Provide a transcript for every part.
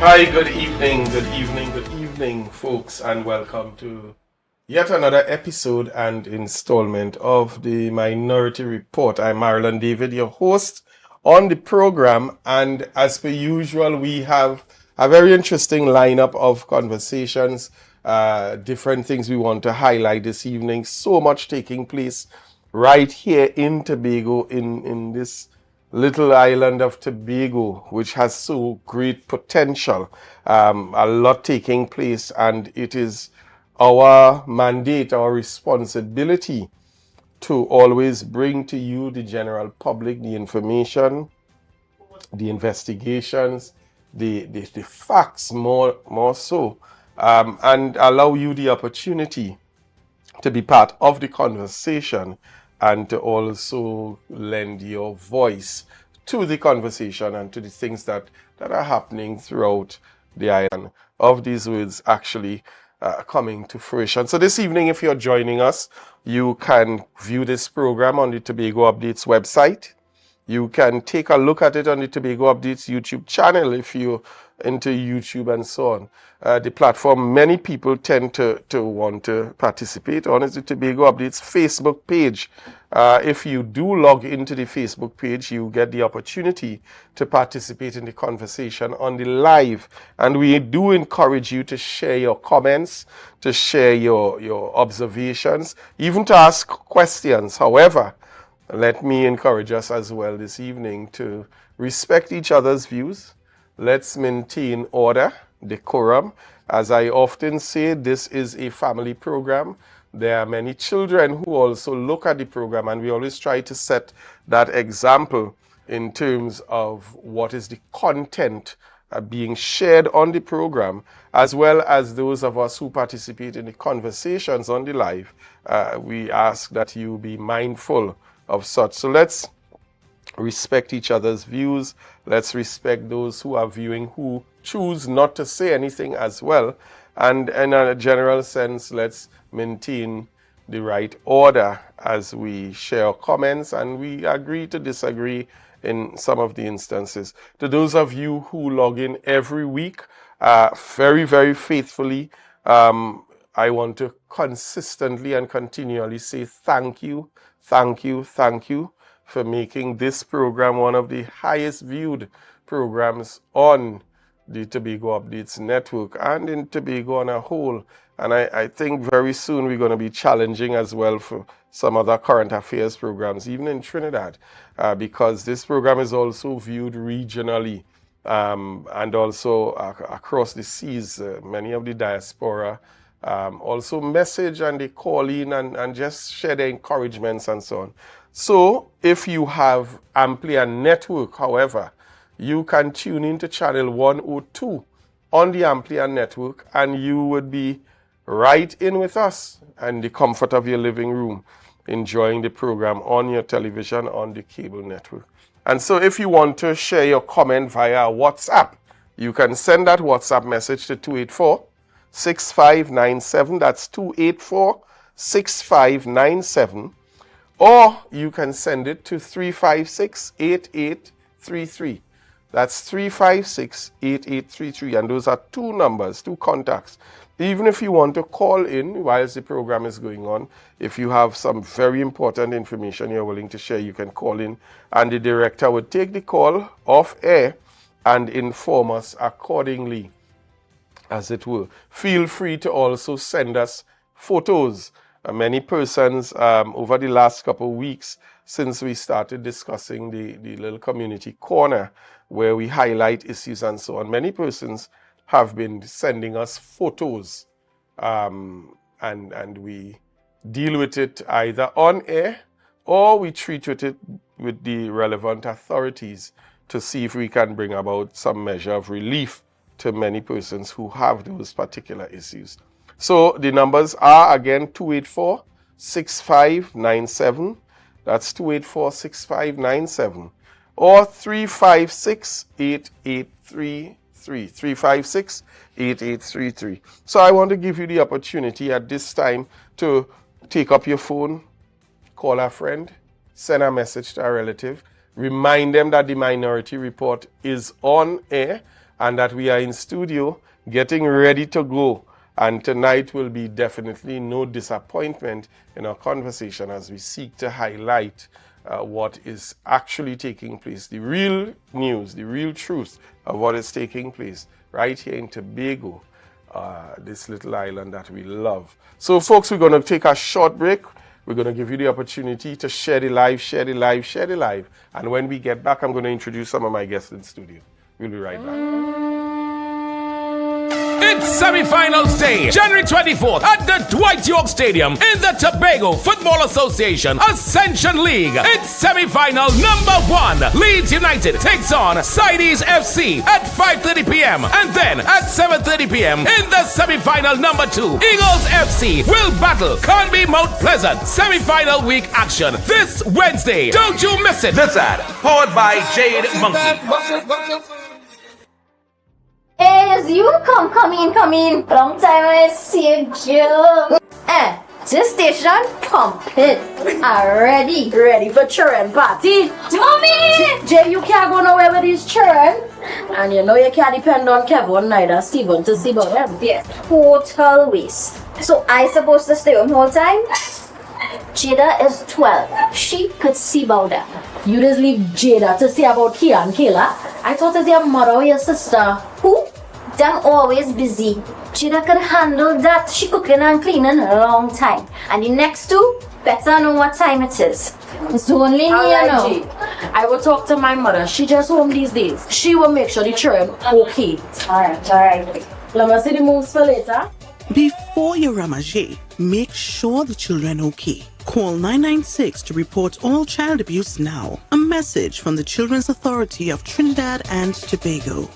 Hi, good evening, folks, and welcome to yet another episode and installment of the Minority Report. I'm Marilyn David, your host on the program, and as per usual, we have a very interesting lineup of conversations, different things we want to highlight this evening. So much taking place right here in Tobago, in this little island of Tobago, which has so great potential, a lot taking place, and it is our mandate, our responsibility to always bring to you, the general public, the information, the investigations, the facts more so, and allow you the opportunity to be part of the conversation and to also lend your voice to the conversation and to the things that are happening throughout the island of these words actually coming to fruition. So this evening, if you're joining us, you can view this program on the Tobago Updates website. You can take a look at it on the Tobago Updates YouTube channel if you're into YouTube and so on. The platform many people tend to want to participate on is the Tobago Updates Facebook page. If you do log into the Facebook page, you get the opportunity to participate in the conversation on the live. And we do encourage you to share your comments, to share your observations, even to ask questions. However, let me encourage us as well this evening to respect each other's views. Let's maintain order, decorum. As I often say, this is a family program. There are many children who also look at the program, and we always try to set that example in terms of what is the content being shared on the program, as well as those of us who participate in the conversations on the live. We ask that you be mindful of such. So let's respect each other's views. Let's respect those who are viewing who choose not to say anything as well. And in a general sense, let's maintain the right order as we share comments and we agree to disagree in some of the instances. To those of you who log in every week, very, very faithfully, I want to consistently and continually say thank you for making this program one of the highest viewed programs on the Tobago Updates Network and in Tobago on a whole. And I think very soon we're going to be challenging as well for some other current affairs programs, even in Trinidad, because this program is also viewed regionally and also across the seas. Many of the diaspora also message and they call in and just share their encouragements and so on. So if you have Amplia Network, however, you can tune into channel 102 on the Amplia Network and you would be right in with us in the comfort of your living room, enjoying the program on your television, on the cable network. And so if you want to share your comment via WhatsApp, you can send that WhatsApp message to 284-6597. That's 284-6597. Or you can send it to 356-8833. That's 356-8833. And those are two numbers, two contacts. Even if you want to call in whilst the program is going on, if you have some very important information you're willing to share, you can call in and the director would take the call off air and inform us accordingly, as it were. Feel free to also send us photos. Many persons over the last couple of weeks since we started discussing the little community corner where we highlight issues and so on, many persons have been sending us photos and we deal with it either on air or we treat with it with the relevant authorities to see if we can bring about some measure of relief to many persons who have those particular issues. So the numbers are again 284-6597. That's 284-6597. Or 356-8833. 356-8833. So I want to give you the opportunity at this time to take up your phone, call a friend, send a message to a relative, remind them that the Minority Report is on air and that we are in studio getting ready to go. And tonight will be definitely no disappointment in our conversation as we seek to highlight what is actually taking place, the real news, the real truth of what is taking place right here in Tobago, this little island that we love. So folks, we're going to take a short break. We're going to give you the opportunity to share the live, share the live, share the live. And when we get back, I'm going to introduce some of my guests in the studio. We'll be right back. It's semi-finals day, January 24th at the Dwight York Stadium in the Tobago Football Association Ascension League. It's semi-final number 1. Leeds United takes on Sidees FC at 5:30 p.m. And then at 7:30 p.m. in the semi-final number 2, Eagles FC will battle Carnival Mount Pleasant. Semi-final week action this Wednesday. Don't you miss it. This ad, powered by Jade Monkey. Yes, you come in. Long time I see you. This station complete. Ready for children party. Mommy! Jay, you can't go nowhere with these children. And you know you can't depend on Kevin neither Stephen to see about them. Yes, total waste. So I supposed to stay home whole time? Jada is 12. She could see about them. You just leave Jada to see about Kia and Kayla? I thought it was your mother or your sister. Who? Them always busy. Jada could handle that. She cooking and cleaning a long time. And the next two better know what time it is. It's only me, you know. I will talk to my mother. She just home these days. She will make sure the children okay. Alright. Let me see the moves for later. Before you ramage, make sure the children okay. Call 996 to report all child abuse now. A message from the Children's Authority of Trinidad and Tobago.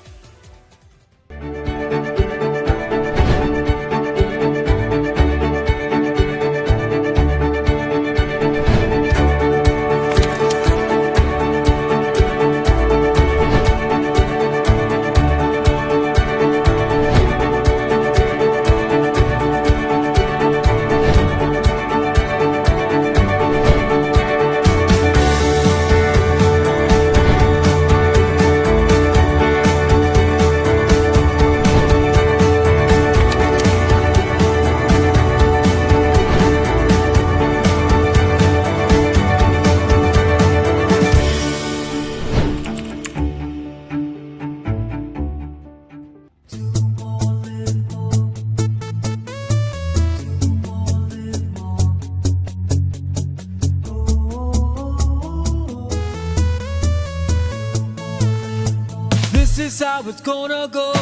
This is how it's gonna go.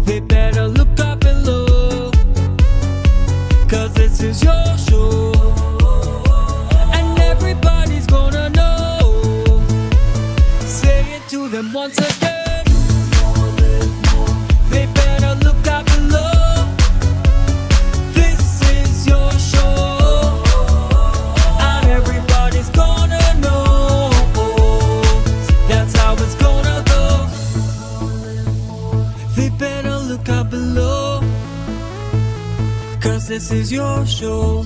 They better look up and look, 'cause this is your show, and everybody's gonna know. Say it to them once again. They better look up and look. This is your show, and everybody's gonna know. That's how it's gonna go. They better look up below, 'cause this is your show.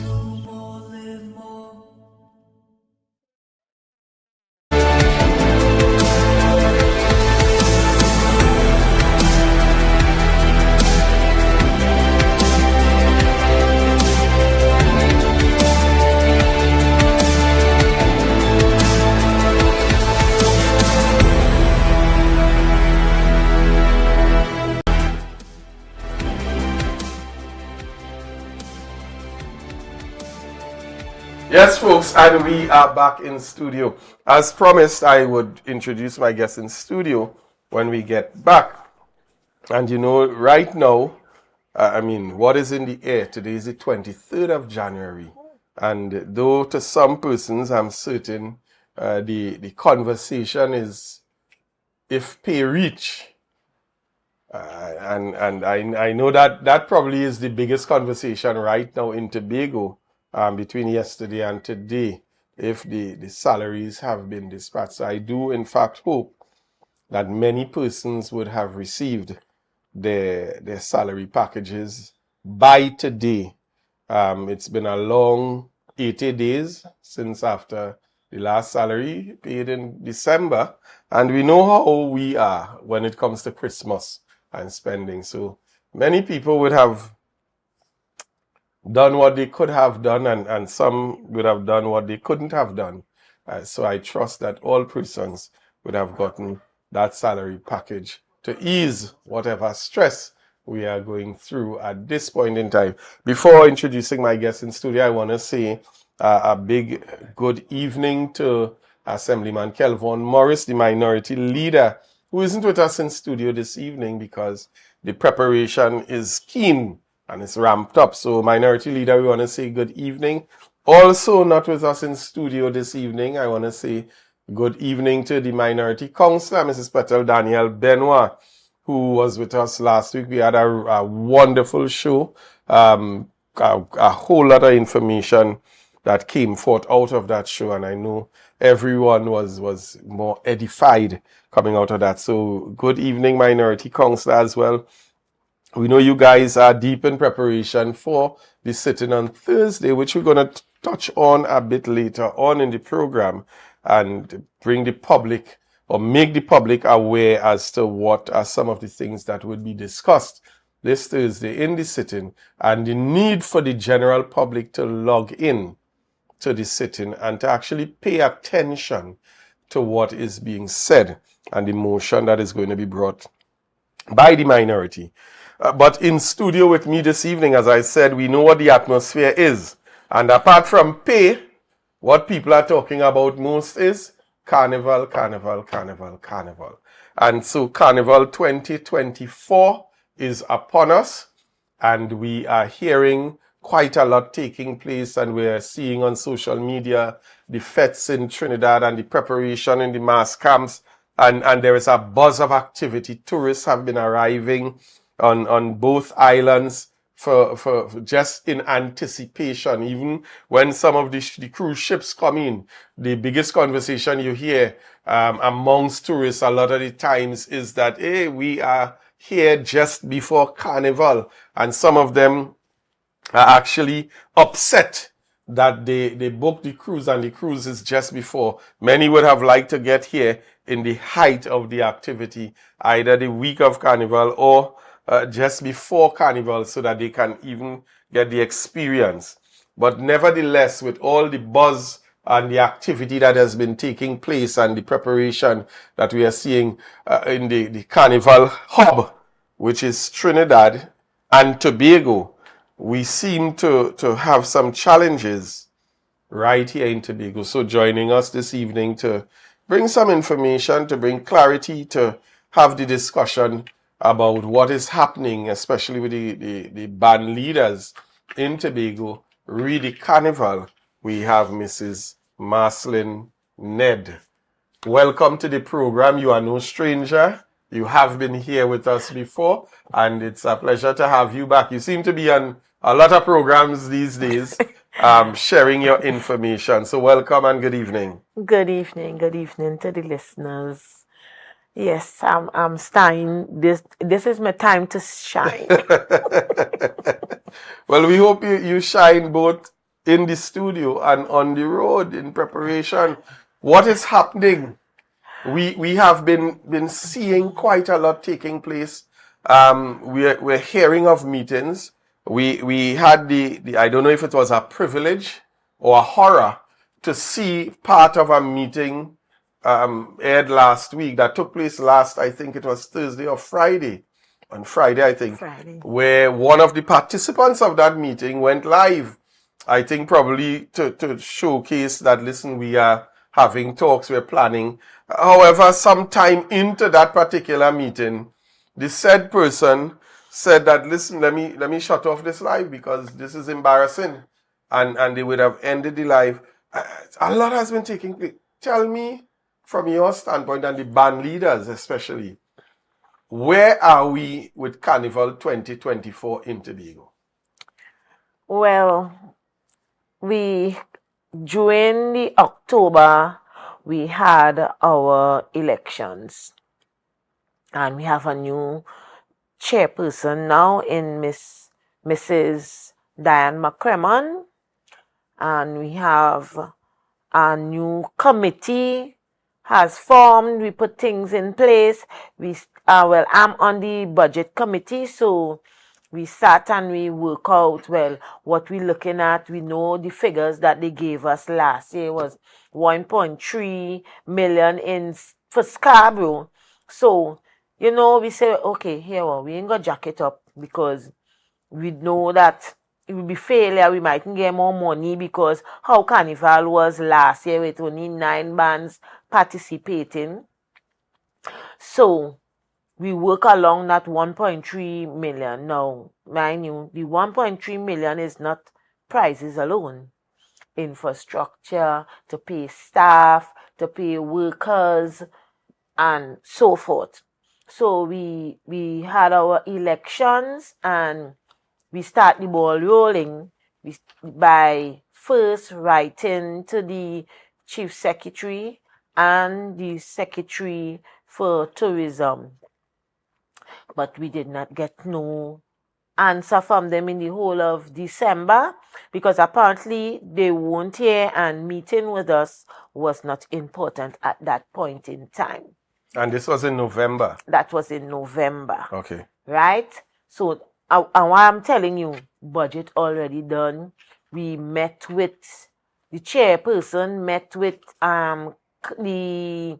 Yes, folks, and we are back in studio. As promised, I would introduce my guests in studio when we get back. And you know, right now, what is in the air? Today is the 23rd of January. And though to some persons, I'm certain the conversation is if pay reach. And I know that probably is the biggest conversation right now in Tobago. Between yesterday and today, if the salaries have been dispatched. So I do, in fact, hope that many persons would have received their salary packages by today. It's been a long 80 days since after the last salary paid in December, and we know how we are when it comes to Christmas and spending. So many people would have done what they could have done, and some would have done what they couldn't have done. So I trust that all persons would have gotten that salary package to ease whatever stress we are going through at this point in time. Before introducing my guest in studio, I want to say a big good evening to Assemblyman Kelvon Morris, the minority leader, who isn't with us in studio this evening because the preparation is keen and it's ramped up. So Minority Leader, we want to say good evening. Also not with us in studio this evening, I want to say good evening to the Minority Councillor, Mrs. Petal Daniel Benoit, who was with us last week. We had a wonderful show, a whole lot of information that came forth out of that show, and I know everyone was more edified coming out of that. So good evening, Minority Councillor, as well. We know you guys are deep in preparation for the sitting on Thursday, which we're going to touch on a bit later on in the program and bring the public or make the public aware as to what are some of the things that would be discussed this Thursday in the sitting and the need for the general public to log in to the sitting and to actually pay attention to what is being said and the motion that is going to be brought by the minority. But in studio with me this evening, as I said, we know what the atmosphere is. And apart from pay, what people are talking about most is Carnival, Carnival, Carnival, Carnival. And so Carnival 2024 is upon us, and we are hearing quite a lot taking place, and we're seeing on social media the fetes in Trinidad and the preparation in the mass camps, and there is a buzz of activity. Tourists have been arriving on both islands for just in anticipation. Even when some of the cruise ships come in, the biggest conversation you hear amongst tourists a lot of the times is that, hey, we are here just before Carnival, and some of them are actually upset that they booked the cruise and the cruise is just before. Many would have liked to get here in the height of the activity, either the week of Carnival or just before Carnival, so that they can even get the experience. But nevertheless, with all the buzz and the activity that has been taking place and the preparation that we are seeing in the Carnival hub, which is Trinidad and Tobago, we seem to have some challenges right here in Tobago. So joining us this evening to bring some information, to bring clarity, to have the discussion about what is happening, especially with the band leaders in Tobago, really Carnival, we have Mrs. Marcelin Ned. Welcome to the program. You are no stranger. You have been here with us before, and it's a pleasure to have you back. You seem to be on a lot of programs these days, sharing your information. So welcome and good evening. Good evening to the listeners. Yes, I'm starting. This is my time to shine. Well, we hope you shine both in the studio and on the road in preparation. What is happening? We have been seeing quite a lot taking place. We're hearing of meetings. We had the I don't know if it was a privilege or a horror to see part of a meeting aired last week that took place last, I think it was Thursday or Friday. On Friday, I think. Friday. Where one of the participants of that meeting went live. I think probably to showcase that, listen, we are having talks, we're planning. However, sometime into that particular meeting, the said person said that, listen, let me shut off this live because this is embarrassing. And they would have ended the live. A lot has been taking place. Tell me, from your standpoint and the band leaders especially, where are we with Carnival 2024 in Tobago? Well, during the October, we had our elections, and we have a new chairperson now in Mrs. Diane McCremon, and we have a new committee has formed. We put things in place. I'm on the budget committee, so we sat and we work out, well, what we're looking at. We know the figures that they gave us last year was 1.3 million for Scarborough. So, we say, okay, here, well, we ain't gonna jack it up because we know that it will be failure. We mightn't get more money because how Carnival was last year with only 9 bands participating. So we work along that 1.3 million. Now, mind you, the 1.3 million is not prizes alone. Infrastructure, to pay staff, to pay workers, and so forth. So we had our elections and we start the ball rolling by first writing to the chief secretary and the secretary for tourism. But we did not get no answer from them in the whole of December because apparently they weren't here and meeting with us was not important at that point in time. And this was in November? That was in November. Okay. Right? So, and what I'm telling you, budget already done. We met with the chairperson, met with the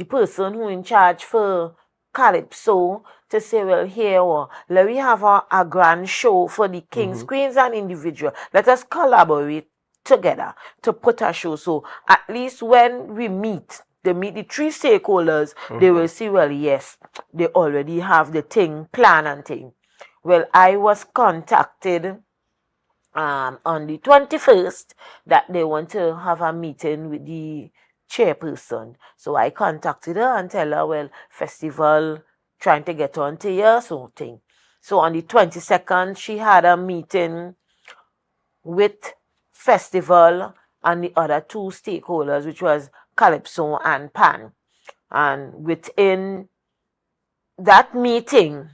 person who in charge for Calypso to say, well, here, let me have a grand show for the kings, queens, and individual. Let us collaborate together to put a show. So at least when we meet, they meet the 3 stakeholders, they will see, well, yes, they already have the thing, plan and thing. Well, I was contacted on the 21st that they want to have a meeting with the chairperson. So I contacted her and tell her, well, festival trying to get on to your thing. So on the 22nd, she had a meeting with festival and the other 2 stakeholders, which was Calypso and Pan. And within that meeting,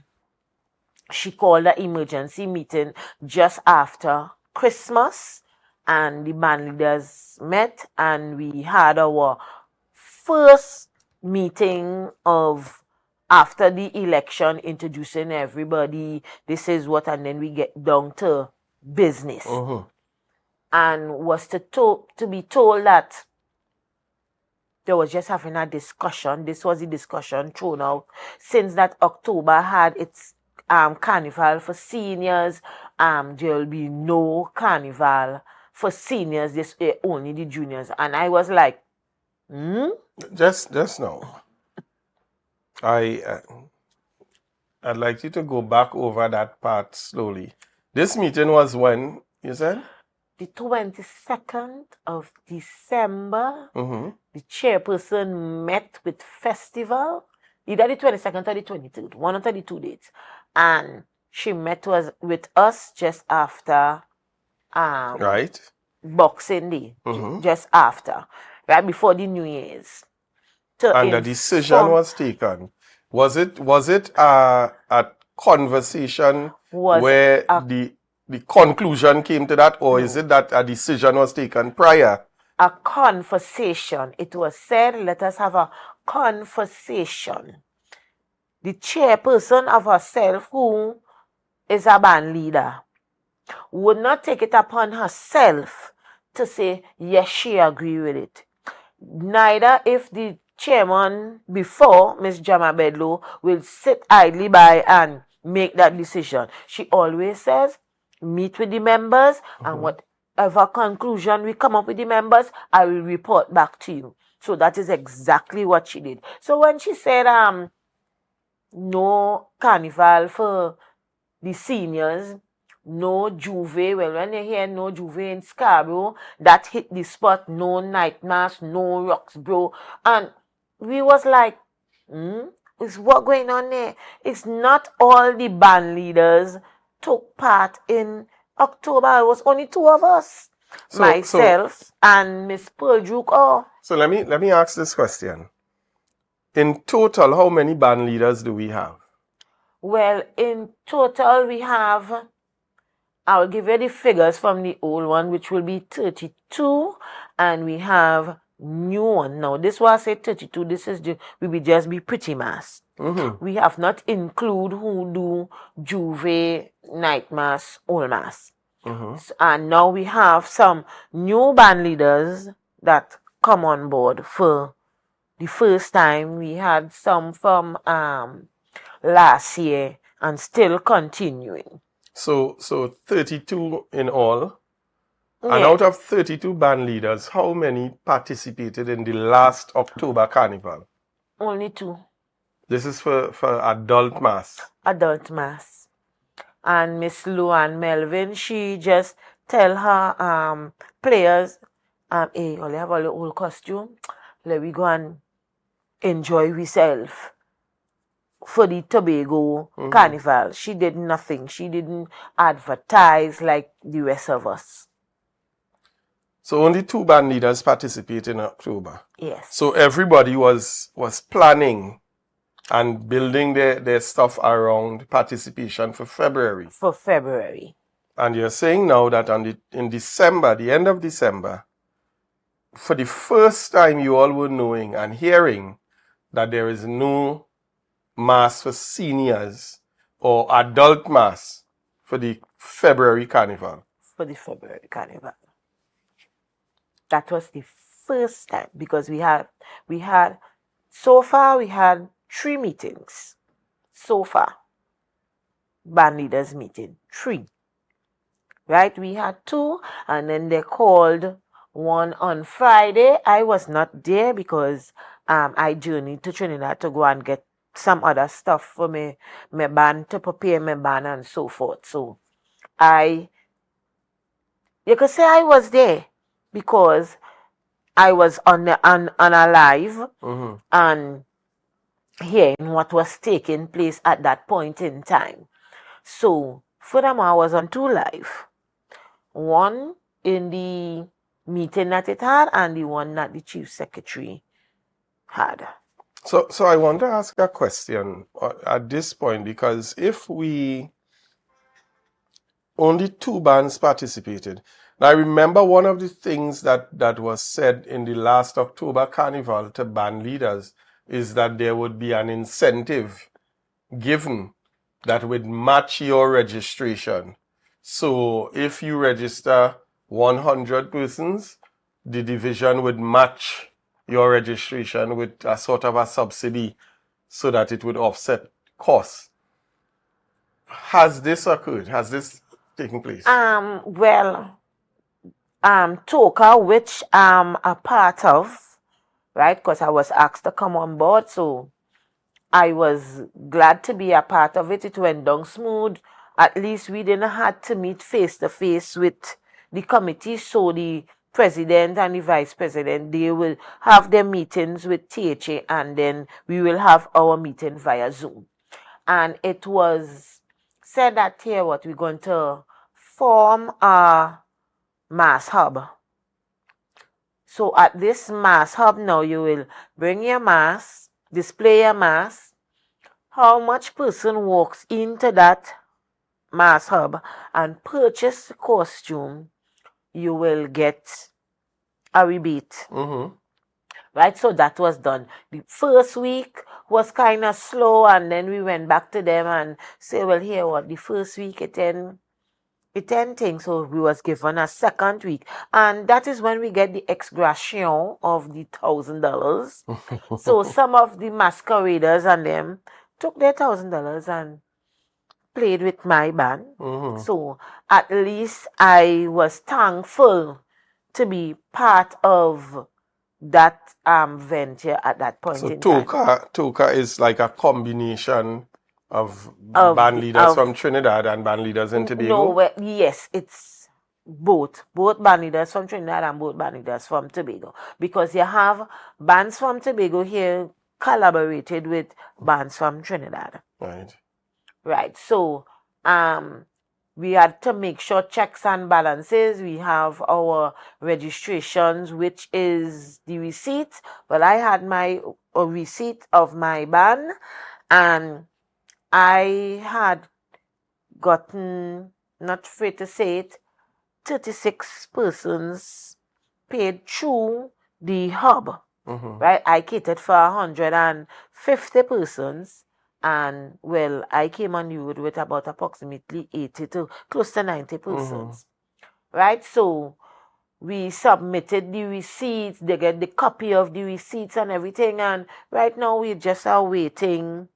she called an emergency meeting just after Christmas, and the band leaders met, and we had our first meeting of after the election, introducing everybody. This is what, and then we get down to business. And was to be told that they was just having a discussion. This was the discussion thrown out since that October had its carnival for seniors. There will be no carnival for seniors this year, only the juniors. And I was like, Just now. I'd like you to go back over that part slowly. This meeting was when, you said? The 22nd of December. The chairperson met with festival, either the 22nd or the 23rd, one of the 2 dates. And she met with us just after right. Boxing Day, just after, right before the New Year's. And the decision was taken. Was it a conversation where the conclusion came to that, or is it that a decision was taken prior? A conversation. It was said, let us have a conversation. The chairperson of herself, who is a band leader, would not take it upon herself to say, yes, she agree with it. Neither if the chairman before, Ms. Jama Bedlow, will sit idly by and make that decision. She always says, meet with the members, and whatever conclusion we come up with the members, I will report back to you. So that is exactly what she did. So when she said, no carnival for the seniors, no juve, well, when you hear no juve in Scarborough, that hit the spot, no night mass, no Roxborough. And we was like, is what going on there? It's not all the band leaders took part in October. It was only 2 of us, myself and Miss Perdruke. So let me ask this question. In total, how many band leaders do we have? Well, in total, we have, I'll give you the figures from the old one, which will be 32, and we have new one. Now, this was say 32. This is we will just be pretty mass. We have not include who do Juve, night mass, old mass. And now we have some new band leaders that come on board for the first time. We had some from last year and still continuing. So 32 in all. And Yeah. out of 32 band leaders, how many participated in the last October Carnival? Only 2. This is for adult mass. Adult mass. And Miss Luann Melvin, she just tell her players, hey, only have a little old costume. Let we go and enjoy ourselves for the Tobago Carnival. She did nothing. She didn't advertise like the rest of us. So only 2 band leaders participate in October. Yes. So everybody was planning and building their stuff around participation for February. For February. And you're saying now that in December, the end of December, for the first time you all were knowing and hearing that there is no mass for seniors or adult mass for the February Carnival. For the February Carnival. That was the first time because we had so far we had 3 meetings. So far. Band leaders meeting. 3. Right? We had 2 and then they called one on Friday. I was not there because I journeyed to Trinidad to go and get some other stuff for my band, to prepare my band and so forth. So you could say I was there because I was on a live and hearing what was taking place at that point in time. So furthermore, I was on 2 live. One in the meeting that it had and the one that the chief secretary had. So I want to ask a question at this point, because if only 2 bands participated. Now I remember one of the things that was said in the last October Carnival to band leaders is that there would be an incentive given that would match your registration. So if you register 100 persons, the division would match your registration with a sort of a subsidy so that it would offset costs. Has this occurred? Has this taken place? TADCO, which I'm a part of, right? Because I was asked to come on board, so I was glad to be a part of it. It went down smooth. At least we didn't have to meet face to face with the committee, so the president and the vice president, they will have their meetings with THA and then we will have our meeting via Zoom. And it was said that here we're going to form a mass hub. So at this mass hub now you will bring your mass, display your mass, how much person walks into that mass hub and purchase the costume, you will get a rebate. Right, so that was done. The first week was kind of slow and then we went back to them and say, well, here what, the first week it ended thing, so we was given a second week, and that is when we get the ex gratia of the $1,000. So some of the masqueraders and them took their $1,000 and played with my band. So at least I was thankful to be part of that venture at that point in time. TADCO is like a combination of band leaders from Trinidad and band leaders in Tobago? No, yes, it's both band leaders from Trinidad and both band leaders from Tobago, because you have bands from Tobago here collaborated with bands from Trinidad. Right. So we had to make sure checks and balances. We have our registrations, which is the receipt. Well, I had my receipt of my band, and I had gotten, not afraid to say it, 36 persons paid through the hub, Mm-hmm. right? I catered for 150 persons, and well, I came on the road with about approximately 80 to close to 90 persons, right? So we submitted the receipts, they get the copy of the receipts and everything, and right now we just are waiting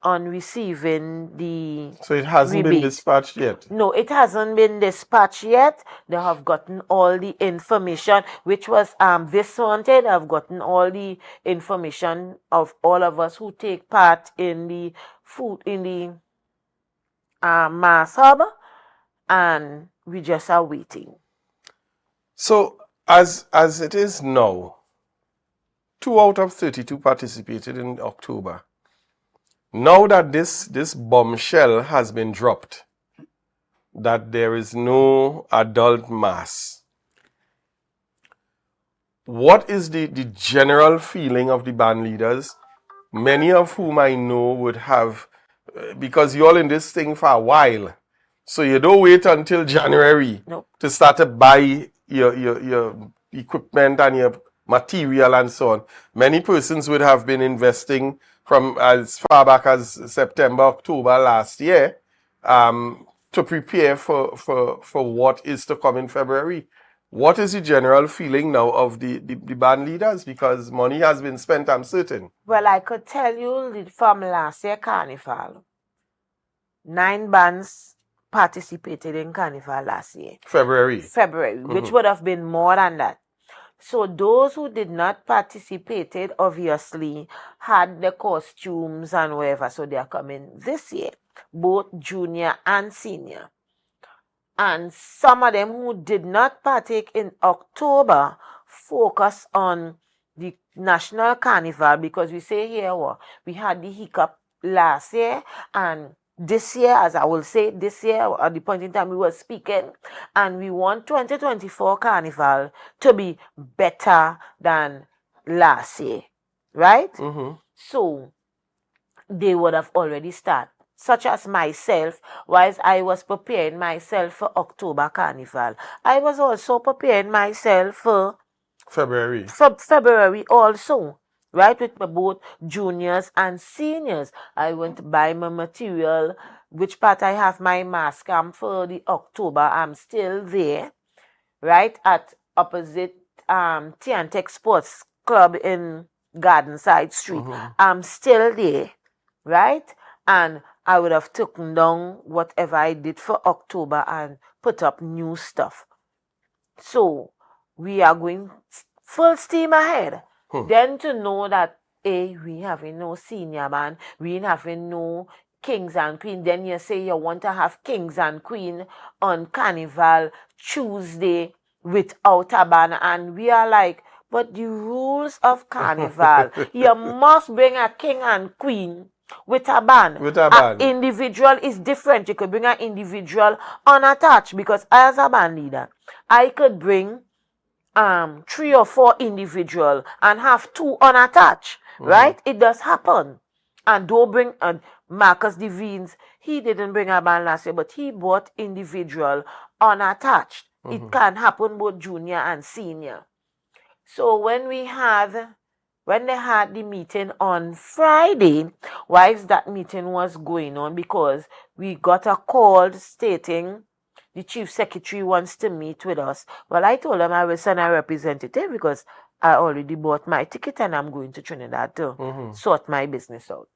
on receiving the So it hasn't been rebate. dispatched yet. No, it hasn't been dispatched yet. They have gotten all the information, which was this wanted. I've gotten all the information of all of us who take part in the food in the mass hub, and we just are waiting. So as it is now, 2 out of 32 participated in October. Now that this bombshell has been dropped, that there is no adult mass, what is the general feeling of the band leaders? Many of whom I know would have, because you're all in this thing for a while, so you don't wait until January Nope. to start to buy your equipment and your material and so on. Many persons would have been investing from as far back as September, October last year, to prepare for what is to come in February. What is the general feeling now of the band leaders? Because money has been spent, I'm certain. Well, I could tell you from last year Carnival, 9 bands participated in Carnival last year. February, which would have been more than that. So those who did not participate obviously had the costumes and whatever, so they are coming this year, both junior and senior. And some of them who did not partake in October focus on the National Carnival, because we say here, we had the hiccup last year, and this year, as I will say, this year, at the point in time we were speaking, and we want 2024 Carnival to be better than last year, right? So they would have already started. Such as myself, whilst I was preparing myself for October Carnival, I was also preparing myself for February also, right, with my both juniors and seniors. I went to buy my material, which part I have my mask for the October. I'm still there, right, at opposite TADCO Sports Club in Garden Side Street. I'm still there, right? And I would have taken down whatever I did for October and put up new stuff. So we are going full steam ahead. Then to know that, we having no senior band, we ain't having no kings and queen. Then you say you want to have kings and queen on Carnival Tuesday without a band. And we are like, but the rules of Carnival, you must bring a king and queen with a band. An individual is different. You could bring an individual unattached, because as a band leader, I could bring 3 or 4 individual and have 2 unattached, right? It does happen. And don't bring Marcus Devines. He didn't bring a band last year, but he brought individual unattached. It can happen both junior and senior. So when they had the meeting on Friday, whilst that meeting was going on, because we got a call stating the chief secretary wants to meet with us. Well, I told them I will send a representative, because I already bought my ticket and I'm going to Trinidad to sort my business out.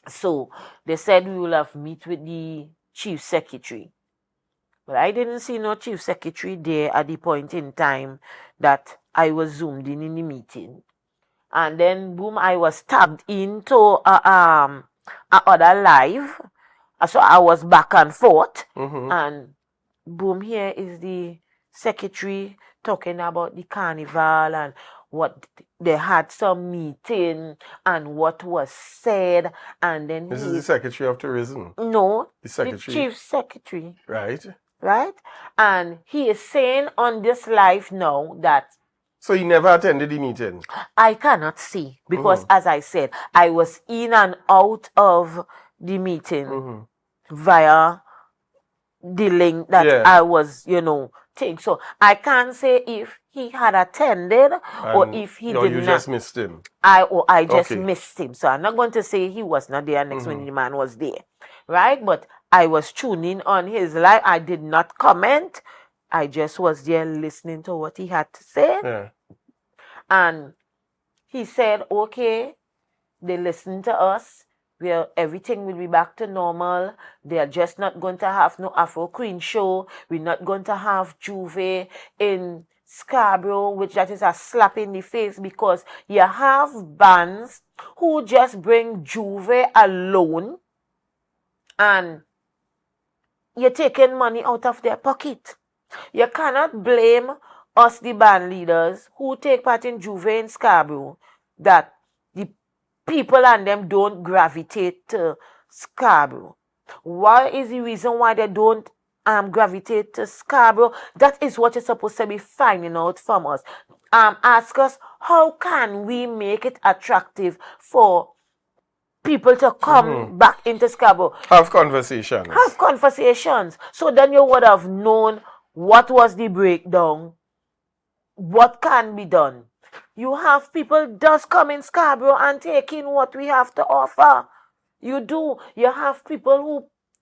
So they said we will have meet with the chief secretary. But I didn't see no chief secretary there at the point in time that I was zoomed in the meeting. And then, boom, I was tabbed into a other live. So I was back and forth. And boom, here is the secretary talking about the carnival and what they had some meeting and what was said. And then this is the Secretary of Tourism? No, the chief secretary. Right. And he is saying on this live now that, so you never attended the meeting? I cannot see, because as I said, I was in and out of the meeting via the link that I was, taking. So I can't say if he had attended or And, if he no, did you not. just missed him. I just Okay. missed him. So I'm not going to say he was not there next when the man was there. Right? But I was tuning on his live. I did not comment. I just was there listening to what he had to say. Yeah. And he said, okay, they listen to us. Where everything will be back to normal. They are just not going to have no Afro Queen show. We're not going to have Juve in Scarborough, which that is a slap in the face because you have bands who just bring Juve alone and you're taking money out of their pocket. You cannot blame us, the band leaders, who take part in Juve in Scarborough, that the people and them don't gravitate to Scarborough. What is the reason why they don't gravitate to Scarborough? That is what you're supposed to be finding out from us. Ask us, how can we make it attractive for people to come back into Scarborough? Have conversations. Have conversations. So then you would have known what was the breakdown, what can be done. You have people just come in Scarborough and take in what we have to offer. You do. You have people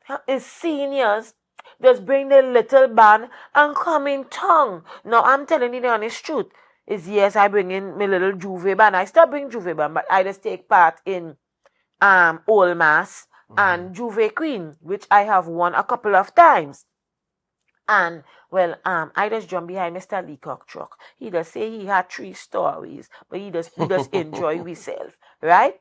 who is seniors just bring their little band and come in tongue. Now I'm telling you the honest truth. Is yes, I bring in my little Juve band. I still bring Juve band, but I just take part in Old Mass and Juve Queen, which I have won a couple of times. And well, I just jump behind Mr. Leacock truck. He does say he had 3 stories, but he does enjoy himself, right?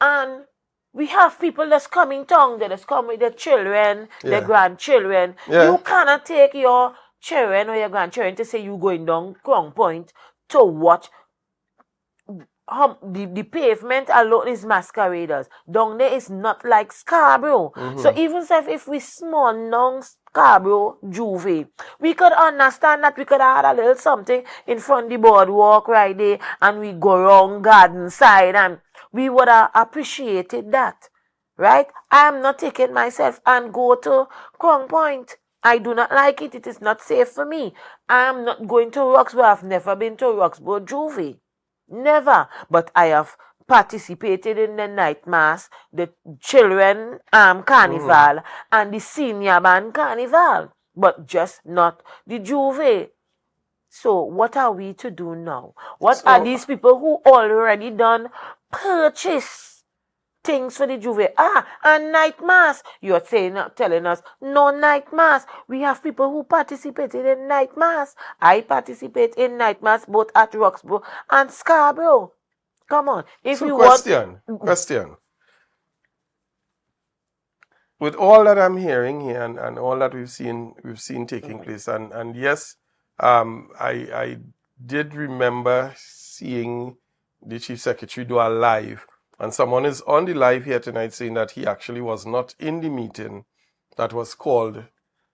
And we have people that's coming tongue, that just come with their children, their grandchildren. Yeah. You cannot take your children or your grandchildren to say you going down Crown Point to watch. The pavement alone is masqueraders. Down there is not like Scarborough. So even if we small down Scarborough Juve, we could understand that we could add a little something in front of the boardwalk right there and we go around garden side and we would have appreciated that. Right? I am not taking myself and go to Crown Point. I do not like it. It is not safe for me. I am not going to Roxborough. I've never been to Roxborough Juve. Never. But I have participated in the night mass, the children carnival, and the senior band carnival, but just not the Juve. So what are we to do now? What are these people who already done purchase things for the Juve? And night mass. You're telling us no night mass. We have people who participated in night mass. I participate in night mass both at Roxborough and Scarborough. Come on. If you Question. With all that I'm hearing here and all that we've seen taking place, and yes, I did remember seeing the Chief Secretary do a live. And someone is on the live here tonight saying that he actually was not in the meeting that was called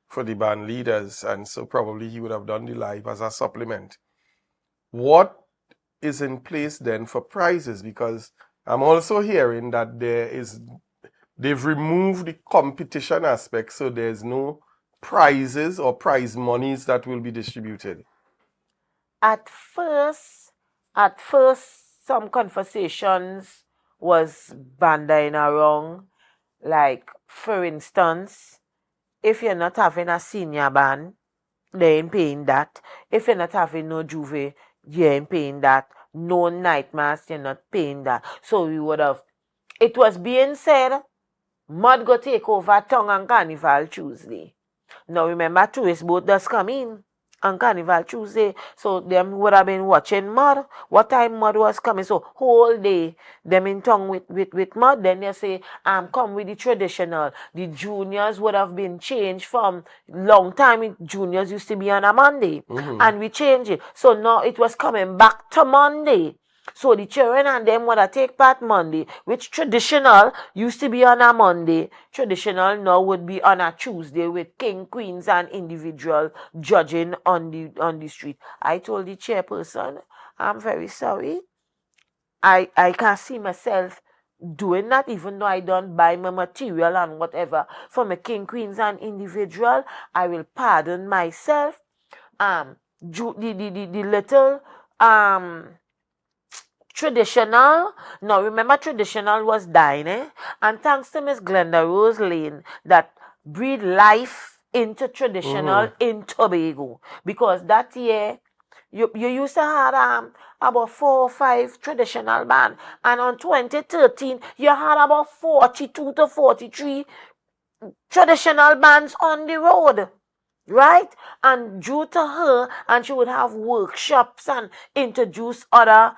for the band leaders. And so probably he would have done the live as a supplement. What is in place then for prizes? Because I'm also hearing that they've removed the competition aspect. So there's no prizes or prize monies that will be distributed. At first, some conversations was banding around, like for instance, if you're not having a senior band, they ain't paying that. If you're not having no Juve, you ain't paying that. No night mass, you're not paying that. So we would have, it was being said, Mud go take over Tongue and Carnival Tuesday. Now remember, tourist boat does come in on Carnival Tuesday, so them would have been watching Mud. What time Mud was coming? So whole day them in tongue with Mud. Then they say, come with the traditional. The juniors would have been changed from long time. Juniors used to be on a Monday, and we changed it. So now it was coming back to Monday. So the children and them would have take part Monday, which traditional used to be on a Monday. Traditional now would be on a Tuesday with king, queens, and individual judging on the street. I told the chairperson, I'm very sorry. I can't see myself doing that, even though I don't buy my material and whatever for my king, queens, and individual. I will pardon myself. the little traditional. Now remember, traditional was dying, eh? And thanks to Miss Glenda Rose Lane that breathed life into traditional in Tobago, because that year you used to have about 4 or 5 traditional band, and on 2013 you had about 42 to 43 traditional bands on the road, right? And due to her, and she would have workshops and introduce other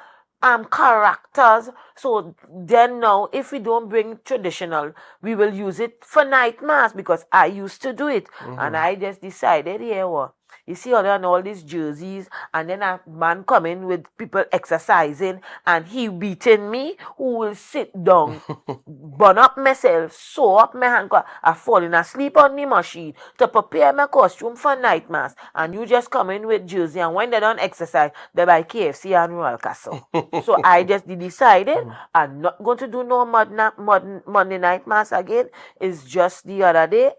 characters. So then now, if we don't bring traditional, we will use it for night mass, because I used to do it, and I just decided, yeah, well, you see all these jerseys, and then a man coming with people exercising, and he beating me, who will sit down, burn up myself, sew up my hand, 'cause I falling asleep on the machine to prepare my costume for night mass, and you just come in with jersey, and when they don't exercise, they buy KFC and Royal Castle. So I just decided I'm not going to do no Monday night mass again. It's just the other day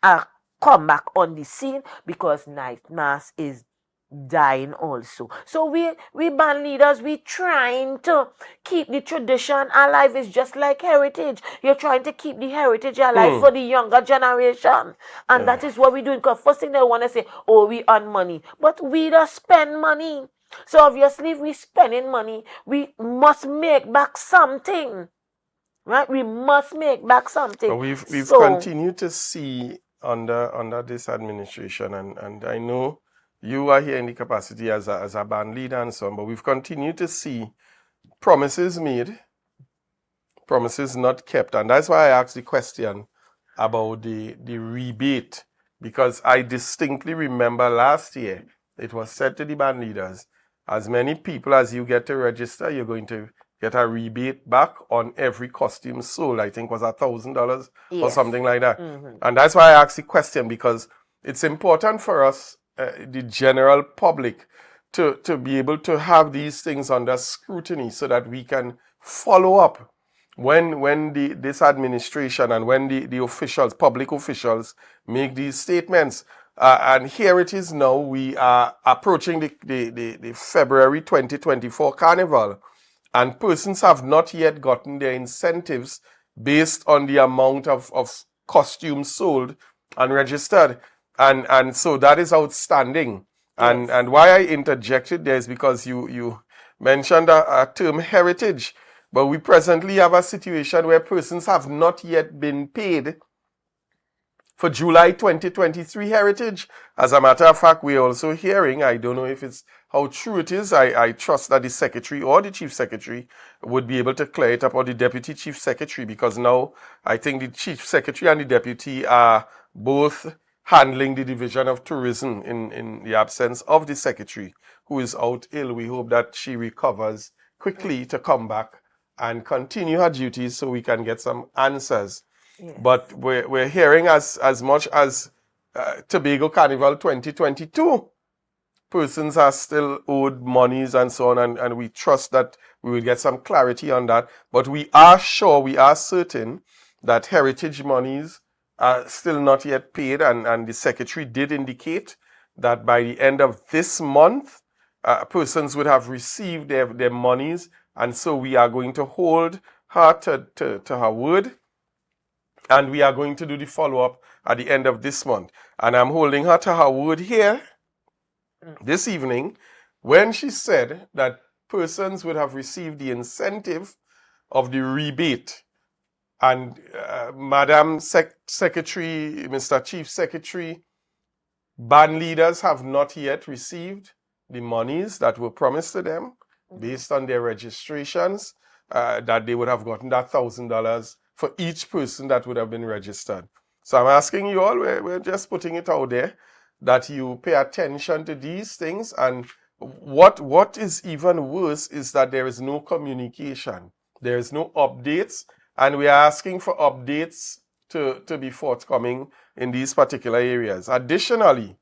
I come back on the scene, because night mass is dying also. So we band leaders, we trying to keep the tradition alive. It's just like heritage. You're trying to keep the heritage alive for the younger generation. And that is what we're doing. Because first thing they want to say, oh, we earn money. But we don't spend money. So obviously if we spending money, we must make back something. Right? We must make back something. But we've So, continued to see under this administration, and I know you are here in the capacity as a band leader and so on, but we've continued to see promises made, promises not kept. And that's why I asked the question about the rebate, because I distinctly remember last year it was said to the band leaders, as many people as you get to register, you're going to get a rebate back on every costume sold. I think was $1,000 or Yes. something like that. And that's why I asked the question, because it's important for us, the general public, to be able to have these things under scrutiny so that we can follow up when this administration and when the officials, public officials, make these statements. And here it is now, we are approaching the February 2024 Carnival, and persons have not yet gotten their incentives based on the amount of costumes sold and registered. And so that is outstanding. And why I interjected there is because you mentioned a term heritage, but we presently have a situation where persons have not yet been paid for July 2023 heritage. As a matter of fact, we're also hearing, I don't know if it's how true it is, I trust that the secretary or the chief secretary would be able to clear it up, or the deputy chief secretary, because now I think the chief secretary and the deputy are both handling the division of tourism in the absence of the secretary, who is out ill. We hope that she recovers quickly to come back and continue her duties so we can get some answers. Yes. But we're hearing as much as Tobago Carnival 2022, persons are still owed monies and so on, and we trust that we will get some clarity on that. But we are sure, we are certain that heritage monies are still not yet paid, and the secretary did indicate that by the end of this month, persons would have received their monies, and so we are going to hold her to her word, and we are going to do the follow-up at the end of this month. And I'm holding her to her word here this evening when she said that persons would have received the incentive of the rebate. And Madam Secretary, Mr. Chief Secretary, band leaders have not yet received the monies that were promised to them based on their registrations, that they would have gotten that $1,000 for each person that would have been registered. So I'm asking you all, we're just putting it out there, that you pay attention to these things. And what is even worse is that there is no communication. There is no updates. And we are asking for updates to be forthcoming in these particular areas. Additionally,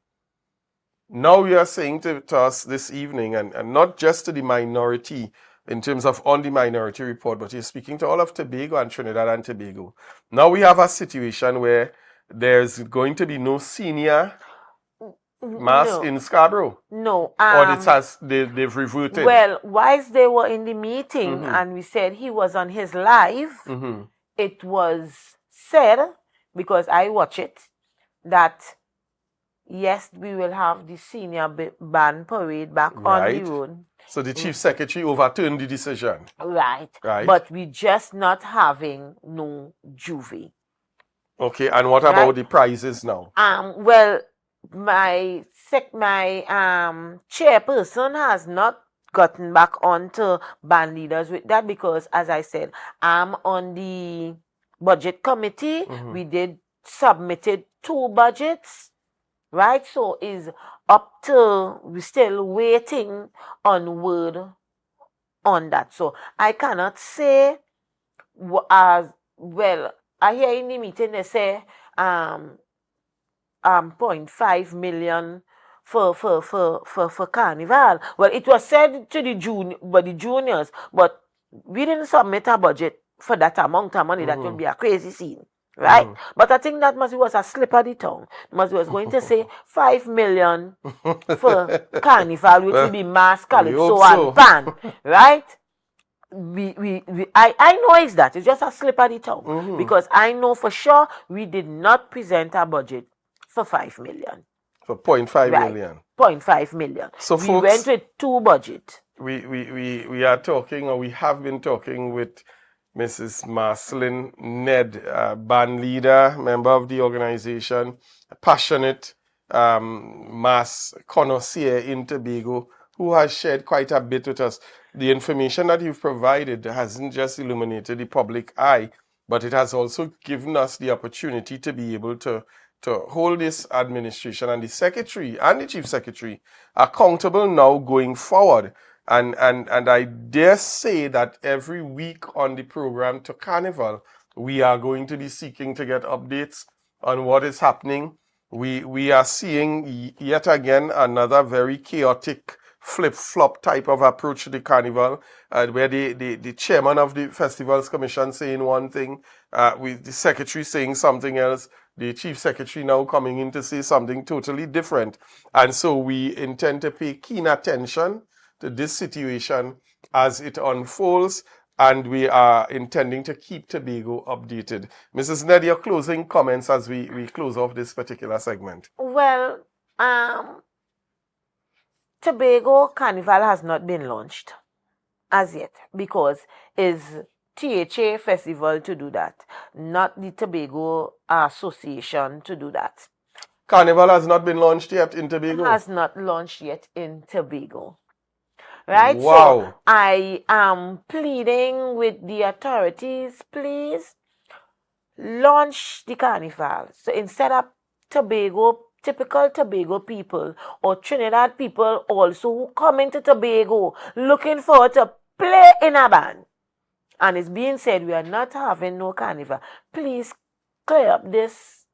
now we are saying to us this evening, and not just to the minority in terms of on the minority report, but you're speaking to all of Tobago and Trinidad and Tobago. Now we have a situation where there's going to be no senior Mass No. in Scarborough? No. Or it has, they've reverted? Well, whilst they were in the meeting and we said he was on his live, it was said, because I watch it, that yes, we will have the senior band parade back on the road. So the chief secretary overturned the decision. Right. Right. But we just not having no juvie. Okay, and what about the prizes now? Well, my chairperson has not gotten back onto band leaders with that because, as I said, I'm on the budget committee. We did submitted 2 budgets, right? So is up to, we're still waiting on word on that. So I cannot say as well. I hear in the meeting they say 0.5 million for Carnival. Well, it was said to the juniors, but we didn't submit a budget for that amount of money. That would be a crazy scene, right? But I think that was a slip of the tongue. Was going to say 5 million for Carnival, which will be mass calypso and band, right? I know it's that. It's just a slip of the tongue. Because I know for sure we did not present a budget for 5 million. For 0.5 million. 0.5 million. So we folks, went with 2 budget. We are talking, or we have been talking with Mrs. Marcelin Ned, band leader, member of the organization, a passionate mass connoisseur in Tobago, who has shared quite a bit with us. The information that you've provided hasn't just illuminated the public eye, but it has also given us the opportunity to be able to hold this administration and the secretary and the chief secretary accountable now going forward. And I dare say that every week on the program to Carnival, we are going to be seeking to get updates on what is happening. We are seeing yet again another very chaotic flip-flop type of approach to the Carnival, where the chairman of the Festivals Commission saying one thing, with the secretary saying something else, the chief secretary now coming in to say something totally different. And so we intend to pay keen attention to this situation as it unfolds, and we are intending to keep Tobago updated. Mrs. Ned, your closing comments as we close off this particular segment. Well, Tobago Carnival has not been launched as yet because it's THA Festival to do that, not the Tobago Association to do that. Carnival has not been launched yet in Tobago? Has not launched yet in Tobago. Right? Wow. So I am pleading with the authorities, please launch the Carnival. So instead of typical Tobago people or Trinidad people also who come into Tobago looking forward to play in a band, and it's being said we are not having no Carnival, please clear up this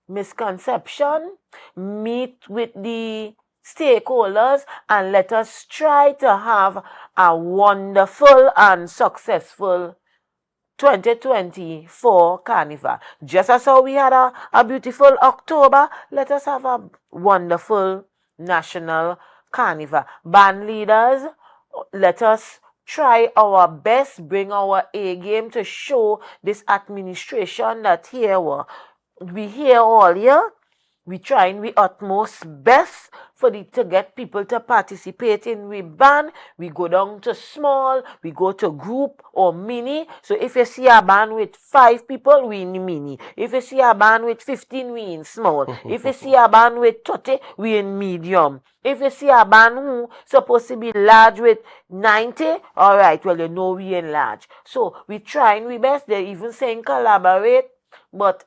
misconception, meet with the stakeholders, and let us try to have a wonderful and successful 2024 Carnival. Just as how we had a beautiful October, let us have a wonderful national Carnival. Band leaders, let us try our best, bring our A game to show this administration that we here all year. We trying we utmost best to get people to participate in we band. We go down to small, we go to group or mini. So if you see a band with 5 people, we in mini. If you see a band with 15, we in small. If you see a band with 30, we in medium. If you see a band who supposed to be large with 90, all right, well, you know we in large. So we trying we best. They're even saying collaborate, but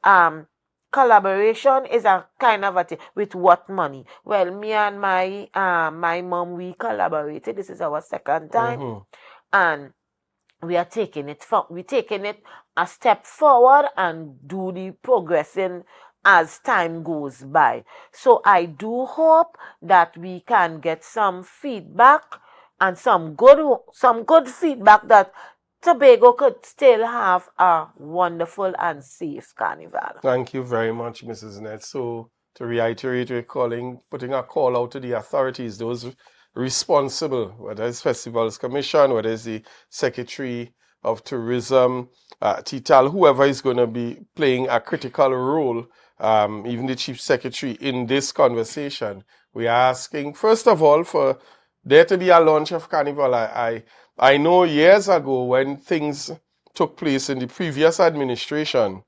collaboration is a kind of a thing. With what money? Well, me and my mom, we collaborated. This is our second time. And we are taking it a step forward and do the progressing as time goes by. So I do hope that we can get some feedback and some good feedback that Tobago could still have a wonderful and safe Carnival. Thank you very much, Mrs. Ned. So to reiterate, we're putting a call out to the authorities, those responsible, whether it's Festivals Commission, whether it's the Secretary of Tourism, TTAL, whoever is going to be playing a critical role, even the Chief Secretary in this conversation. We are asking, first of all, for there to be a launch of Carnival. I know years ago when things took place in the previous administration,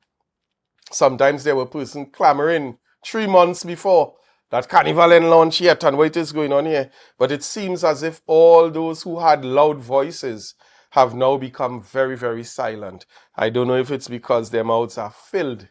sometimes there were persons clamoring 3 months before that Carnival ain't launch yet and what is going on here. But it seems as if all those who had loud voices have now become very, very silent. I don't know if it's because their mouths are filled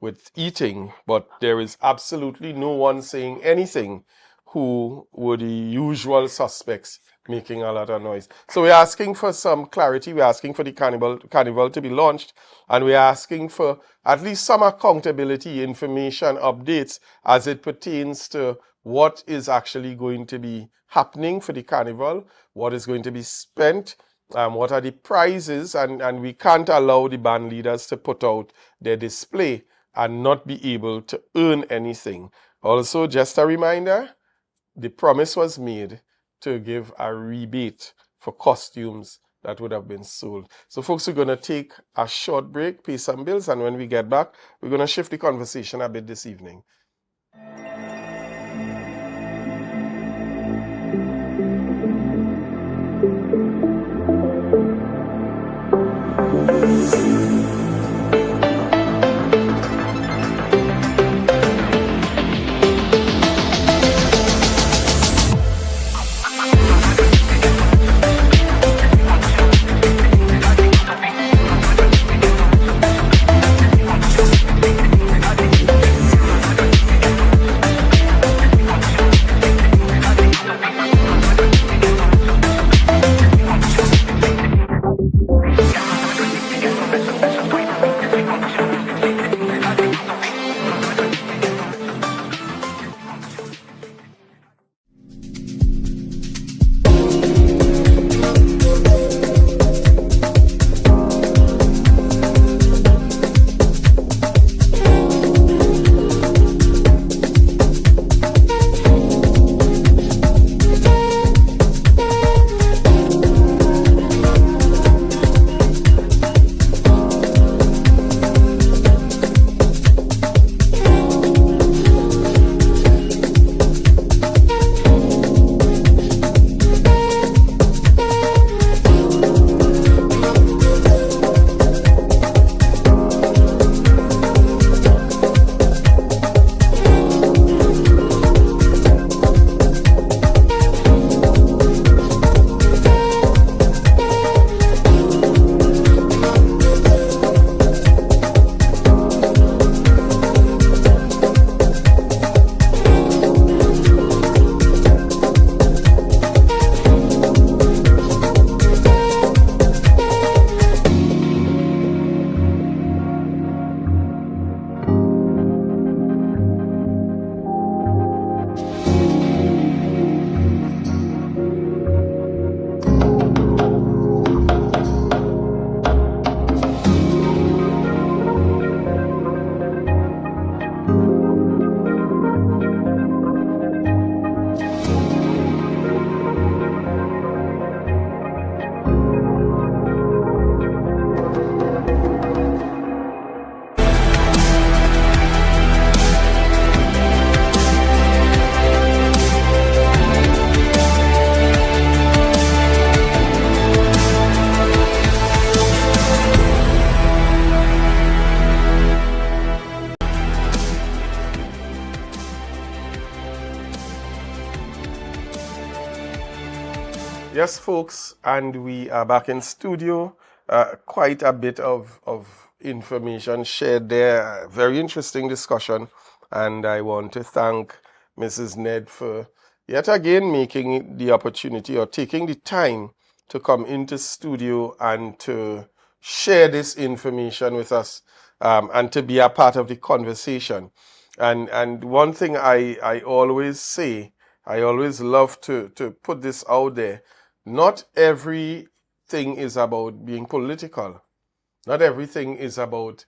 with eating, but there is absolutely no one saying anything who were the usual suspects making a lot of noise. So we're asking for some clarity. We're asking for the carnival to be launched, and we're asking for at least some accountability, information, updates as it pertains to what is actually going to be happening for the carnival, what is going to be spent, what are the prizes, and we can't allow the band leaders to put out their display and not be able to earn anything. Also, just a reminder, the promise was made to give a rebate for costumes that would have been sold. So folks, we're going to take a short break, pay some bills, and when we get back, we're going to shift the conversation a bit this evening. Yes, folks, and we are back in studio. Quite a bit of information shared there. Very interesting discussion. And I want to thank Mrs. Ned for yet again making the opportunity or taking the time to come into studio and to share this information with us and to be a part of the conversation. And one thing I always say, I always love to put this out there. Not everything is about being political. Not everything is about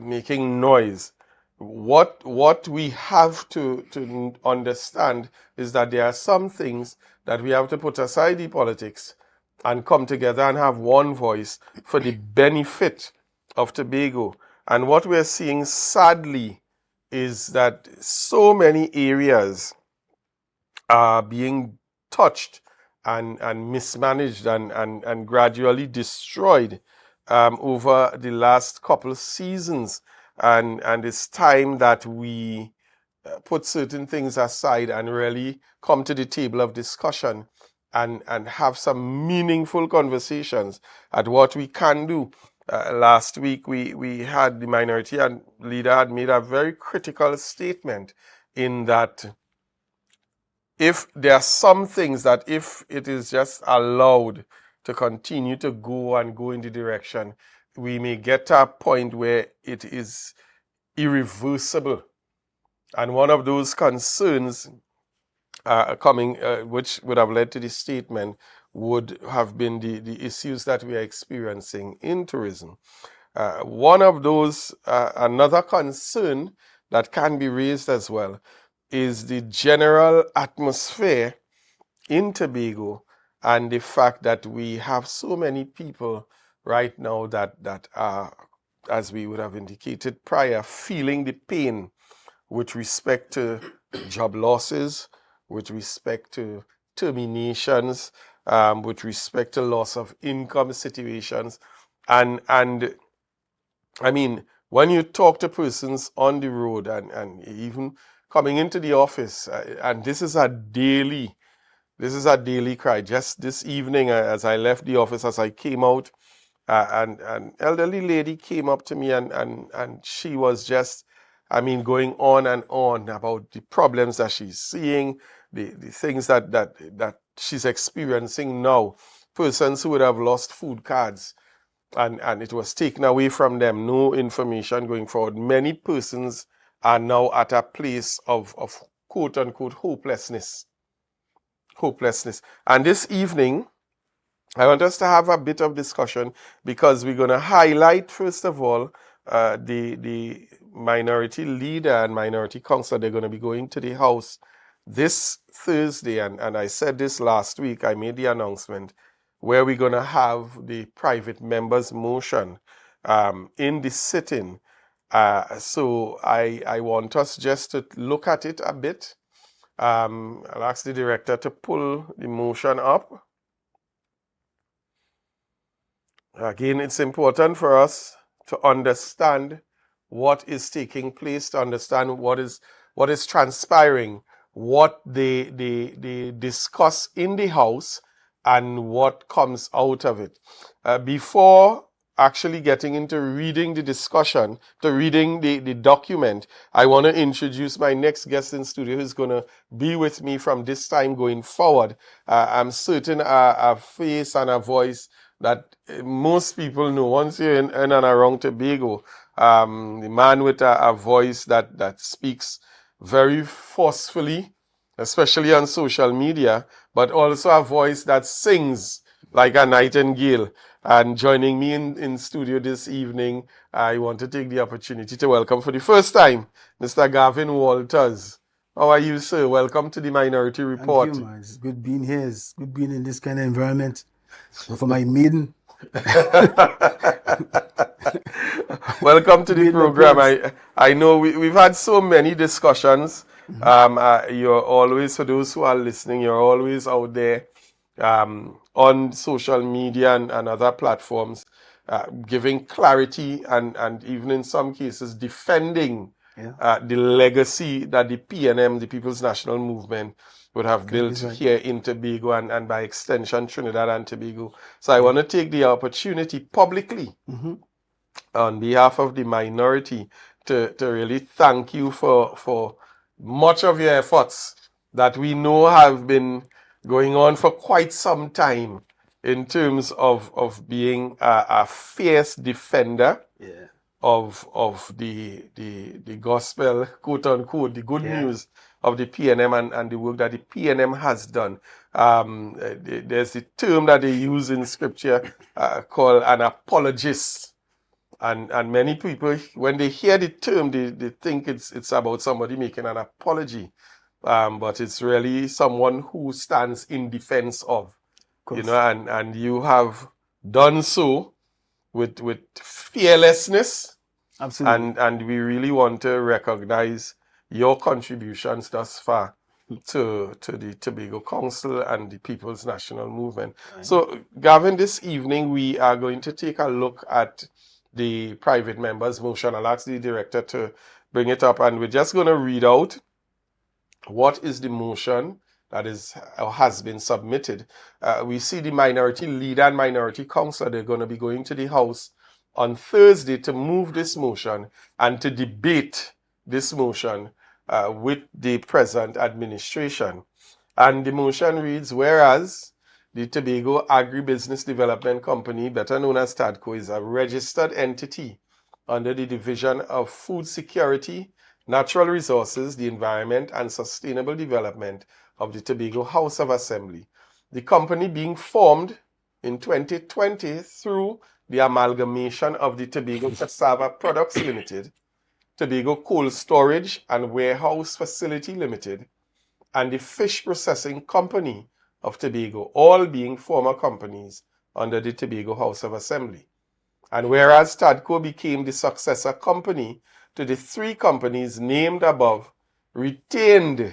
making noise. what we have to understand is that there are some things that we have to put aside the politics and come together and have one voice for the benefit of Tobago. And what we're seeing sadly is that so many areas are being touched and mismanaged and gradually destroyed over the last couple of seasons. And it's time that we put certain things aside and really come to the table of discussion and have some meaningful conversations at what we can do. Last week, we had the minority and leader had made a very critical statement in that if there are some things that if it is just allowed to continue to go and go in the direction, we may get to a point where it is irreversible. And one of those concerns which would have led to the statement, would have been the issues that we are experiencing in tourism. One of those, another concern that can be raised as well, is the general atmosphere in Tobago and the fact that we have so many people right now that are, as we would have indicated prior, feeling the pain with respect to job losses, with respect to terminations, with respect to loss of income situations. And I mean, when you talk to persons on the road and even coming into the office, and this is a daily cry. Just this evening, as I left the office, as I came out, an elderly lady came up to me and she was just, I mean, going on and on about the problems that she's seeing, the things that she's experiencing now. Persons who would have lost food cards and it was taken away from them, no information going forward. Many persons are now at a place of quote unquote hopelessness. And this evening, I want us to have a bit of discussion because we're going to highlight, first of all, the minority leader and minority councillor. They're going to be going to the House this Thursday, and I said this last week, I made the announcement, where we're going to have the private members motion in the sitting. So I want us just to look at it a bit. I'll ask the director to pull the motion up. Again, it's important for us to understand what is taking place, to understand what is transpiring, what they discuss in the House, and what comes out of it. Before actually getting into reading the discussion, to reading the document, I want to introduce my next guest in studio who's going to be with me from this time going forward. I'm certain a face and a voice that most people know. Once you're in and around Tobago, the man with a voice that speaks very forcefully, especially on social media, but also a voice that sings like a nightingale. And joining me in studio this evening, I want to take the opportunity to welcome for the first time Mr. Gavin Walters. How are you, sir? Welcome to the Minority Report. Thank you, man. It's good being here. It's good being in this kind of environment. For my maiden. Welcome to the program. I know we've had so many discussions. You're always, for those who are listening, you're always out there on social media and other platforms, giving clarity and even in some cases defending the legacy that the PNM, the People's National Movement, would have built here in Tobago and by extension Trinidad and Tobago. So I want to take the opportunity publicly on behalf of the minority to really thank you for much of your efforts that we know have been going on for quite some time in terms of being a fierce defender of the gospel, quote unquote, the good news of the PNM and the work that the PNM has done. There's the term that they use in scripture called an apologist. And many people, when they hear the term, they think it's about somebody making an apology. But it's really someone who stands in defense of, and you have done so with fearlessness. Absolutely. And we really want to recognize your contributions thus far to the Tobago Council and the People's National Movement. Right. So, Gavin, this evening we are going to take a look at the private members' motion. I'll ask the director to bring it up, and we're just going to read out what is the motion that is or has been submitted. We see the minority leader and minority councillor, they're going to be going to the House on Thursday to move this motion and to debate this motion with the present administration. And the motion reads, whereas the Tobago Agribusiness Development Company, better known as TADCO, is a registered entity under the Division of Food Security, Natural Resources, the Environment and Sustainable Development of the Tobago House of Assembly. The company being formed in 2020 through the amalgamation of the Tobago Cassava Products Limited, Tobago Cold Storage and Warehouse Facility Limited, and the Fish Processing Company of Tobago, all being former companies under the Tobago House of Assembly. And whereas TADCO became the successor company to the three companies named above, retained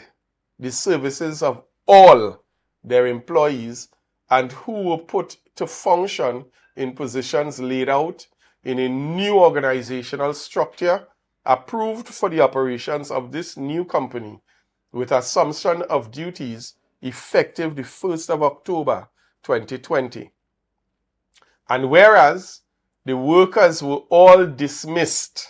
the services of all their employees and who were put to function in positions laid out in a new organizational structure approved for the operations of this new company with assumption of duties effective the 1st of October 2020. And whereas the workers were all dismissed,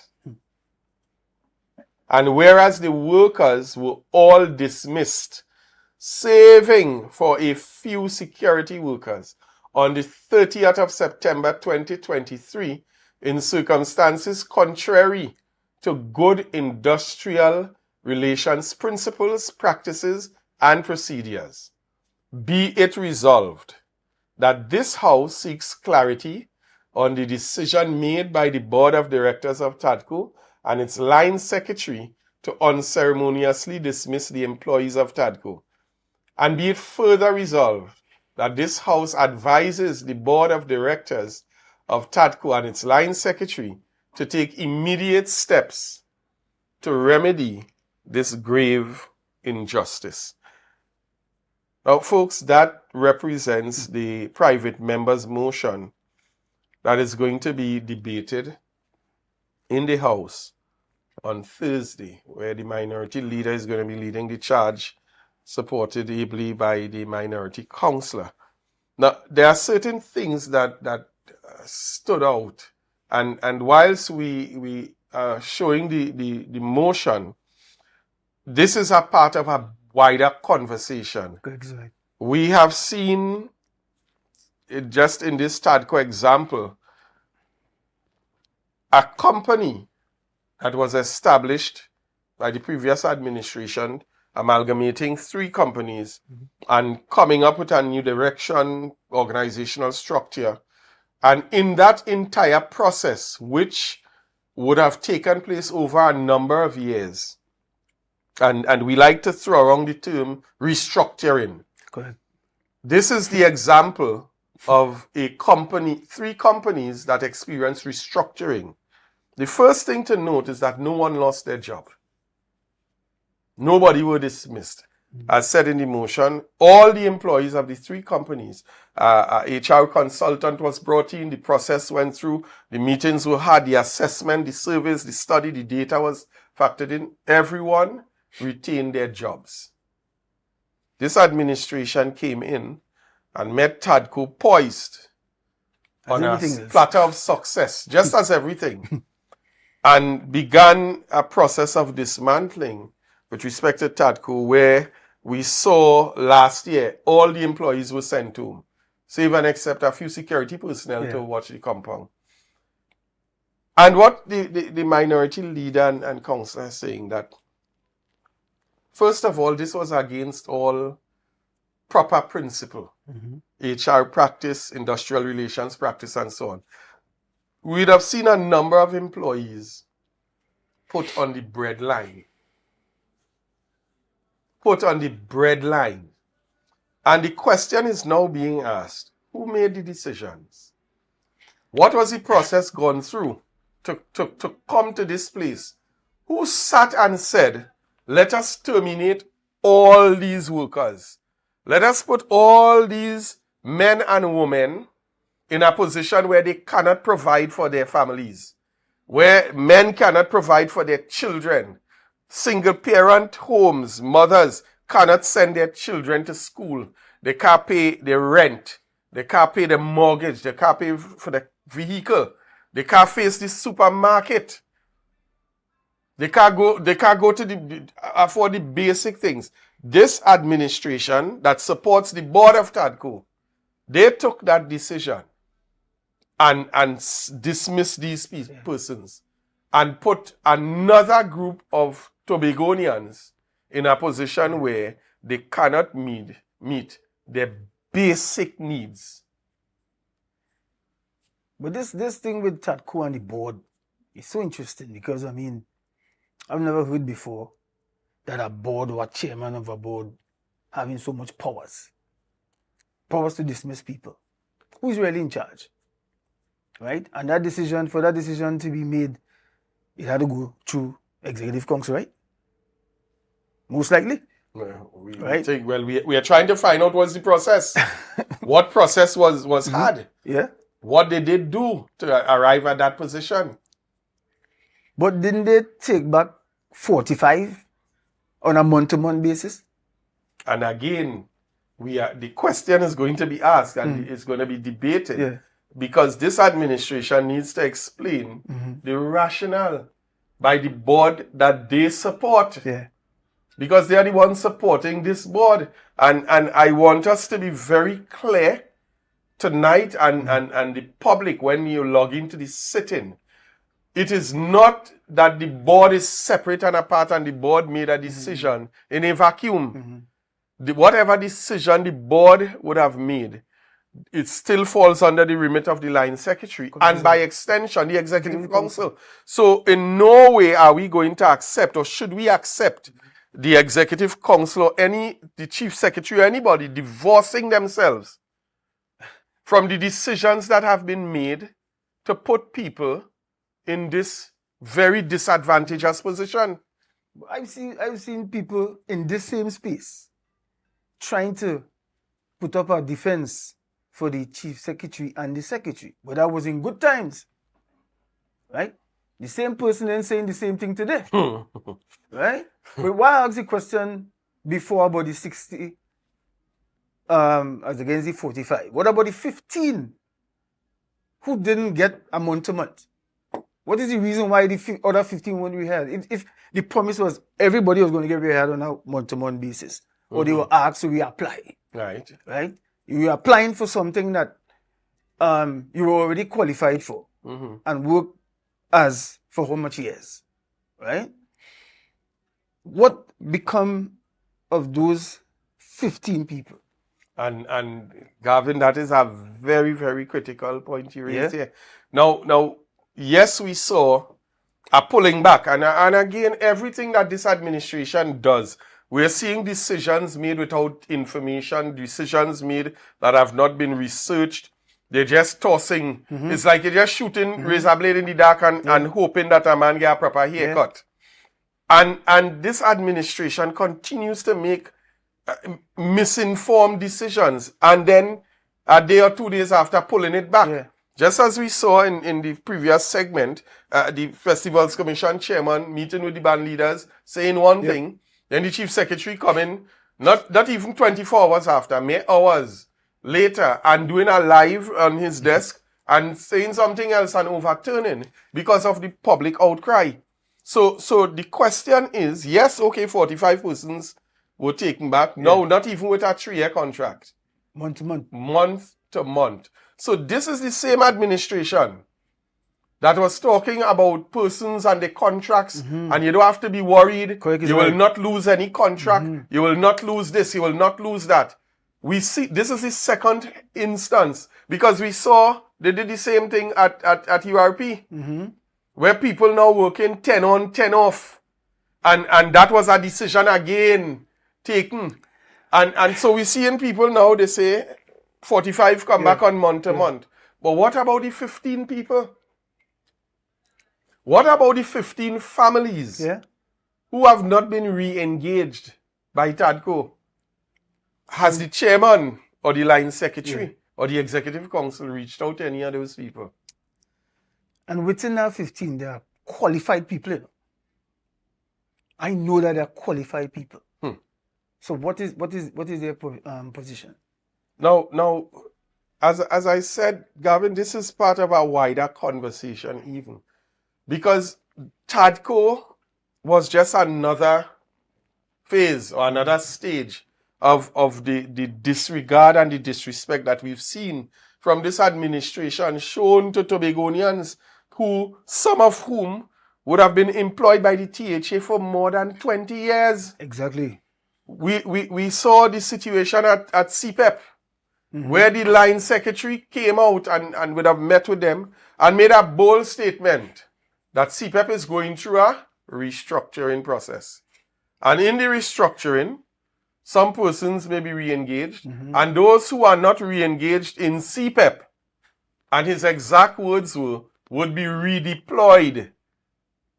saving for a few security workers on the 30th of September 2023 in circumstances contrary to good industrial relations principles, practices, and procedures. Be it resolved that this House seeks clarity on the decision made by the Board of Directors of TADCO and its line secretary to unceremoniously dismiss the employees of TADCO. And be it further resolved that this House advises the Board of Directors of TADCO and its line secretary to take immediate steps to remedy this grave injustice. Now, folks, that represents the private members' motion that is going to be debated in the House on Thursday, where the minority leader is going to be leading the charge, supported ably by the minority councillor. Now, there are certain things that stood out, and whilst we are showing the motion, this is a part of a wider conversation. Exactly. We have seen, just in this TADCO example, a company that was established by the previous administration, amalgamating three companies and coming up with a new direction, organizational structure. And in that entire process, which would have taken place over a number of years, and we like to throw around the term restructuring. Go ahead. This is the example of a company, three companies that experienced restructuring. The first thing to note is that no one lost their job. Nobody were dismissed. As said in the motion, all the employees of the three companies, HR consultant was brought in, the process went through, the meetings were had, the assessment, the surveys, the study, the data was factored in. Everyone retained their jobs. This administration came in and met TADCO poised on a platter of success, just as everything, and began a process of dismantling with respect to TADCO, where we saw last year all the employees were sent home, save and except a few security personnel to watch the compound. And what the minority leader and councillor is saying, that first of all, this was against all proper principle, HR practice, industrial relations practice, and so on. we'd have seen a number of employees put on the bread line. Put on the bread line. And the question is now being asked, who made the decisions? What was the process gone through to come to this place? Who sat and said, let us terminate all these workers. Let us put all these men and women in a position where they cannot provide for their families, where men cannot provide for their children. Single parent homes, mothers cannot send their children to school. They can't pay their rent. They can't pay the mortgage. They can't pay for the vehicle. They can't face the supermarket. They can't go to afford the basic things. This administration that supports the board of TADCO, they took that decision and dismissed these persons and put another group of Tobagonians in a position where they cannot meet their basic needs. But this thing with TADCO and the board is so interesting because, I mean, I've never heard before that a board or a chairman of a board having so much powers to dismiss people. Who's really in charge? Right? And for that decision to be made, it had to go through executive council, right? Most likely. Well, we are trying to find out what's the process. What process was had? Yeah. What did they do to arrive at that position? But didn't they take back 45 on a month-to-month basis? And again, the question is going to be asked and it's going to be debated because this administration needs to explain the rationale by the board that they support. Yeah. Because they are the ones supporting this board. And I want us to be very clear tonight and the public when you log into the sitting. It is not that the board is separate and apart and the board made a decision in a vacuum. Whatever decision the board would have made, it still falls under the remit of the line secretary and by extension the executive council. So in no way are we going to accept or should we accept the executive council or the chief secretary or anybody divorcing themselves from the decisions that have been made to put people in this very disadvantageous position. I've seen people in this same space trying to put up a defense for the chief secretary and the secretary, but that was in good times, right? The same person then saying the same thing today, right? But why I asked the question before about the 60 as against the 45? What about the 15 who didn't get a month-to-month? What is the reason why the other 15 won't be held? If the promise was everybody was going to get rehired on a month-to-month basis, or they were asked to reapply. Right? You were applying for something that you were already qualified for and work as for how much years, right? What become of those 15 people? And Gavin, that is a very, very critical point you raised here. Now, yes, we saw a pulling back. And again, everything that this administration does, we're seeing decisions made without information, decisions made that have not been researched. They're just tossing. It's like you're just shooting razor blade in the dark and hoping that a man get a proper haircut. And this administration continues to make misinformed decisions. And then a day or 2 days after pulling it back. Just as we saw in the previous segment, the Festivals Commission chairman meeting with the band leaders, saying one thing, then the chief secretary coming, not even 24 hours after, mere hours later, and doing a live on his desk and saying something else and overturning because of the public outcry. So the question is, yes, okay, 45 persons were taken back. No, not even with a 3-year contract. Month to month. Month to month. So this is the same administration that was talking about persons and the contracts, and you don't have to be worried. You will not lose any contract. You will not lose this. You will not lose that. we see this is the second instance because we saw they did the same thing at URP, where people now working 10 on, 10 off. And that was a decision again taken. And so we're seeing people now, they say 45 come back on month to month. But what about the 15 people? What about the 15 families who have not been re-engaged by TADCO? Has the chairman or the line secretary or the executive council reached out to any of those people? And within that 15, there are qualified people. You know? I know that there are qualified people. So what is their position? Now, as I said, Gavin, this is part of a wider conversation even. Because TADCO was just another phase or another stage of the disregard and the disrespect that we've seen from this administration shown to Tobagonians, who some of whom would have been employed by the THA for more than 20 years. Exactly. We saw the situation at CPEP, where the line secretary came out and would have met with them and made a bold statement that CPEP is going through a restructuring process. And in the restructuring, some persons may be re-engaged, and those who are not re-engaged in CPEP, and his exact words were, would be redeployed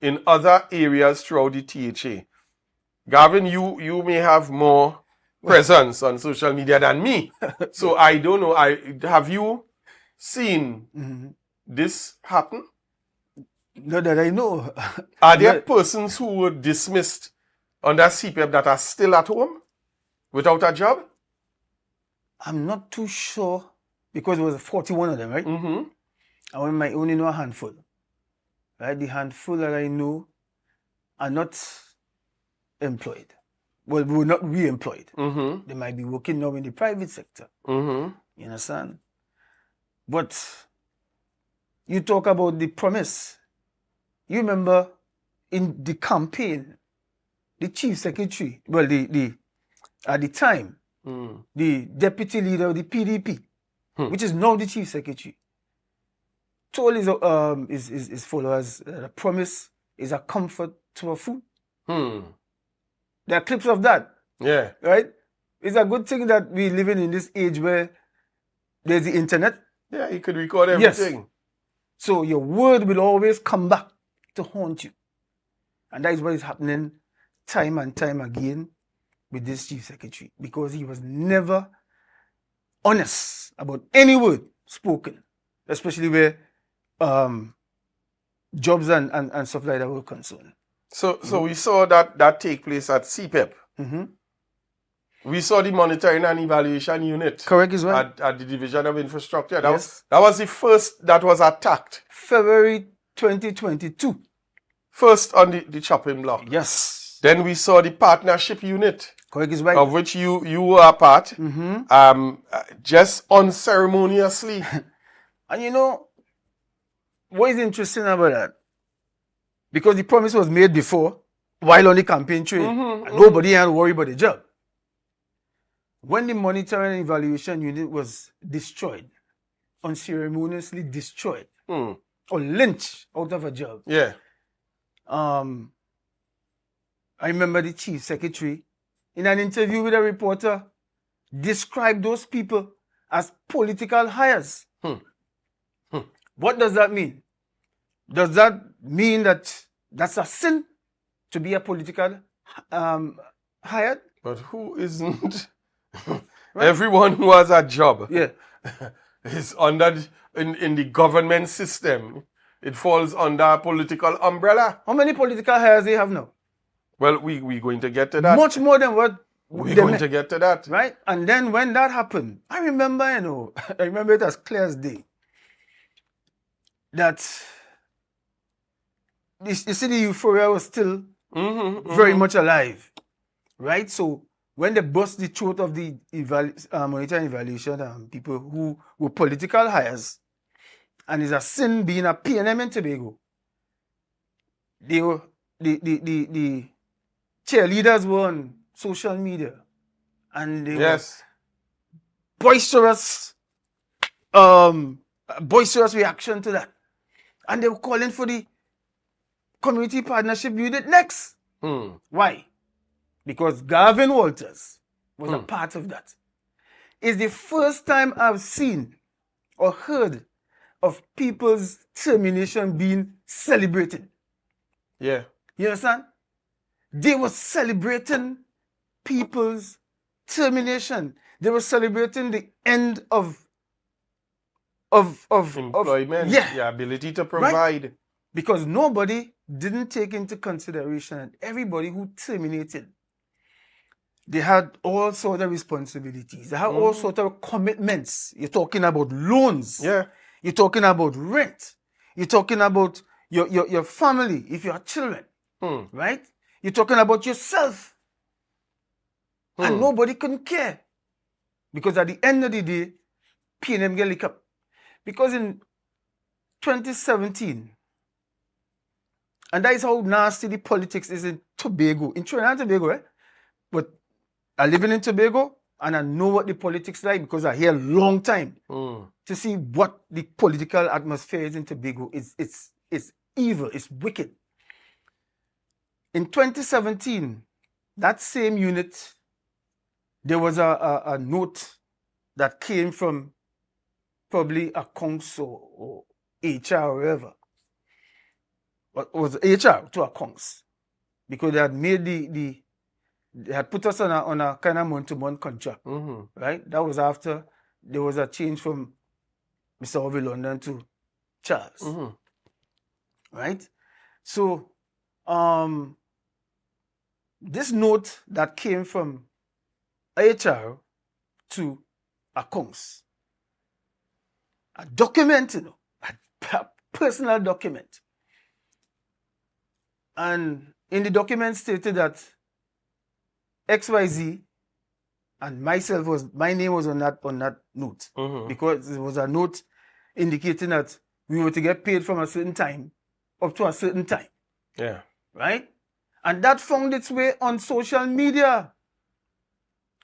in other areas throughout the THA. Gavin, you may have more presence on social media than me. So I don't know. Have you seen this happen? Not that I know. Are there persons who were dismissed under CPEP that are still at home without a job? I'm not too sure because it was 41 of them, right? I might only know a handful. Right? The handful that I know are not employed. Well, we were not re-employed. They might be working now in the private sector. You understand? But you talk about the promise. You remember in the campaign, the chief secretary, well, at the time, the deputy leader of the PDP, which is now the chief secretary, told his followers that a promise is a comfort to a fool. There are clips of that. Yeah. Right? It's a good thing that we living in this age where there's the internet. Yeah, you could record everything. Yes. So your word will always come back to haunt you. And that is what is happening time and time again with this chief secretary, because he was never honest about any word spoken, especially where jobs and stuff like that were concerned. So we saw that take place at CPEP. We saw the monitoring and evaluation unit. Correct as well. At the Division of Infrastructure. That was the first that was attacked. February 2022. First on the chopping block. Yes. Then we saw the partnership unit. Correct is right. Of which you were a part. Just unceremoniously. And you know, what is interesting about that? Because the promise was made before, while on the campaign trail, and nobody had to worry about the job. When the monitoring and evaluation unit was destroyed, unceremoniously destroyed, or lynched out of a job. Yeah. I remember the chief secretary, in an interview with a reporter, described those people as political hires. What does that mean? Does that mean that that's a sin to be a political hired? But who isn't? Everyone who has a job is under in the government system. It falls under a political umbrella. How many political hires they have now? Well, we're going to get to that. Much more than what we're going to get to that. Right? And then when that happened, I remember, I remember it as clear as day. That you see, the euphoria was still very much alive, right? So when they bust the throat of the monitoring evaluation people who were political hires, and it's a sin being a PNM in Tobago, they were the cheerleaders were on social media, and they were boisterous reaction to that. And they were calling for the community partnership unit next. Why? Because Gavin Walters was a part of that. It's the first time I've seen or heard of people's termination being celebrated. Yeah. You understand? They were celebrating people's termination. They were celebrating the end of Employment, yeah, your ability to provide. because nobody didn't take into consideration everybody who terminated. They had all sorts of responsibilities. They had all sorts of commitments. You're talking about loans. Yeah. You're talking about rent. You're talking about your family, if you have children. Right? You're talking about yourself. And nobody couldn't care. Because at the end of the day, P&M get licked up. Because in 2017, and that is how nasty the politics is in Tobago, in Trinidad and Tobago, but I live in Tobago and I know what the politics like because I here a long time to see what the political atmosphere is in Tobago. It's evil, it's wicked. In 2017, that same unit, there was a note that came from probably a council or HR or wherever. It was HR to a council because they had made they had put us on a kind of month-to-month contract, right? That was after there was a change from Mr. Harvey London to Charles, right? So, this note that came from HR to a council, a document, a personal document. And in the document stated that XYZ and my name was on that note. Because it was a note indicating that we were to get paid from a certain time up to a certain time. Yeah. Right? And that found its way on social media.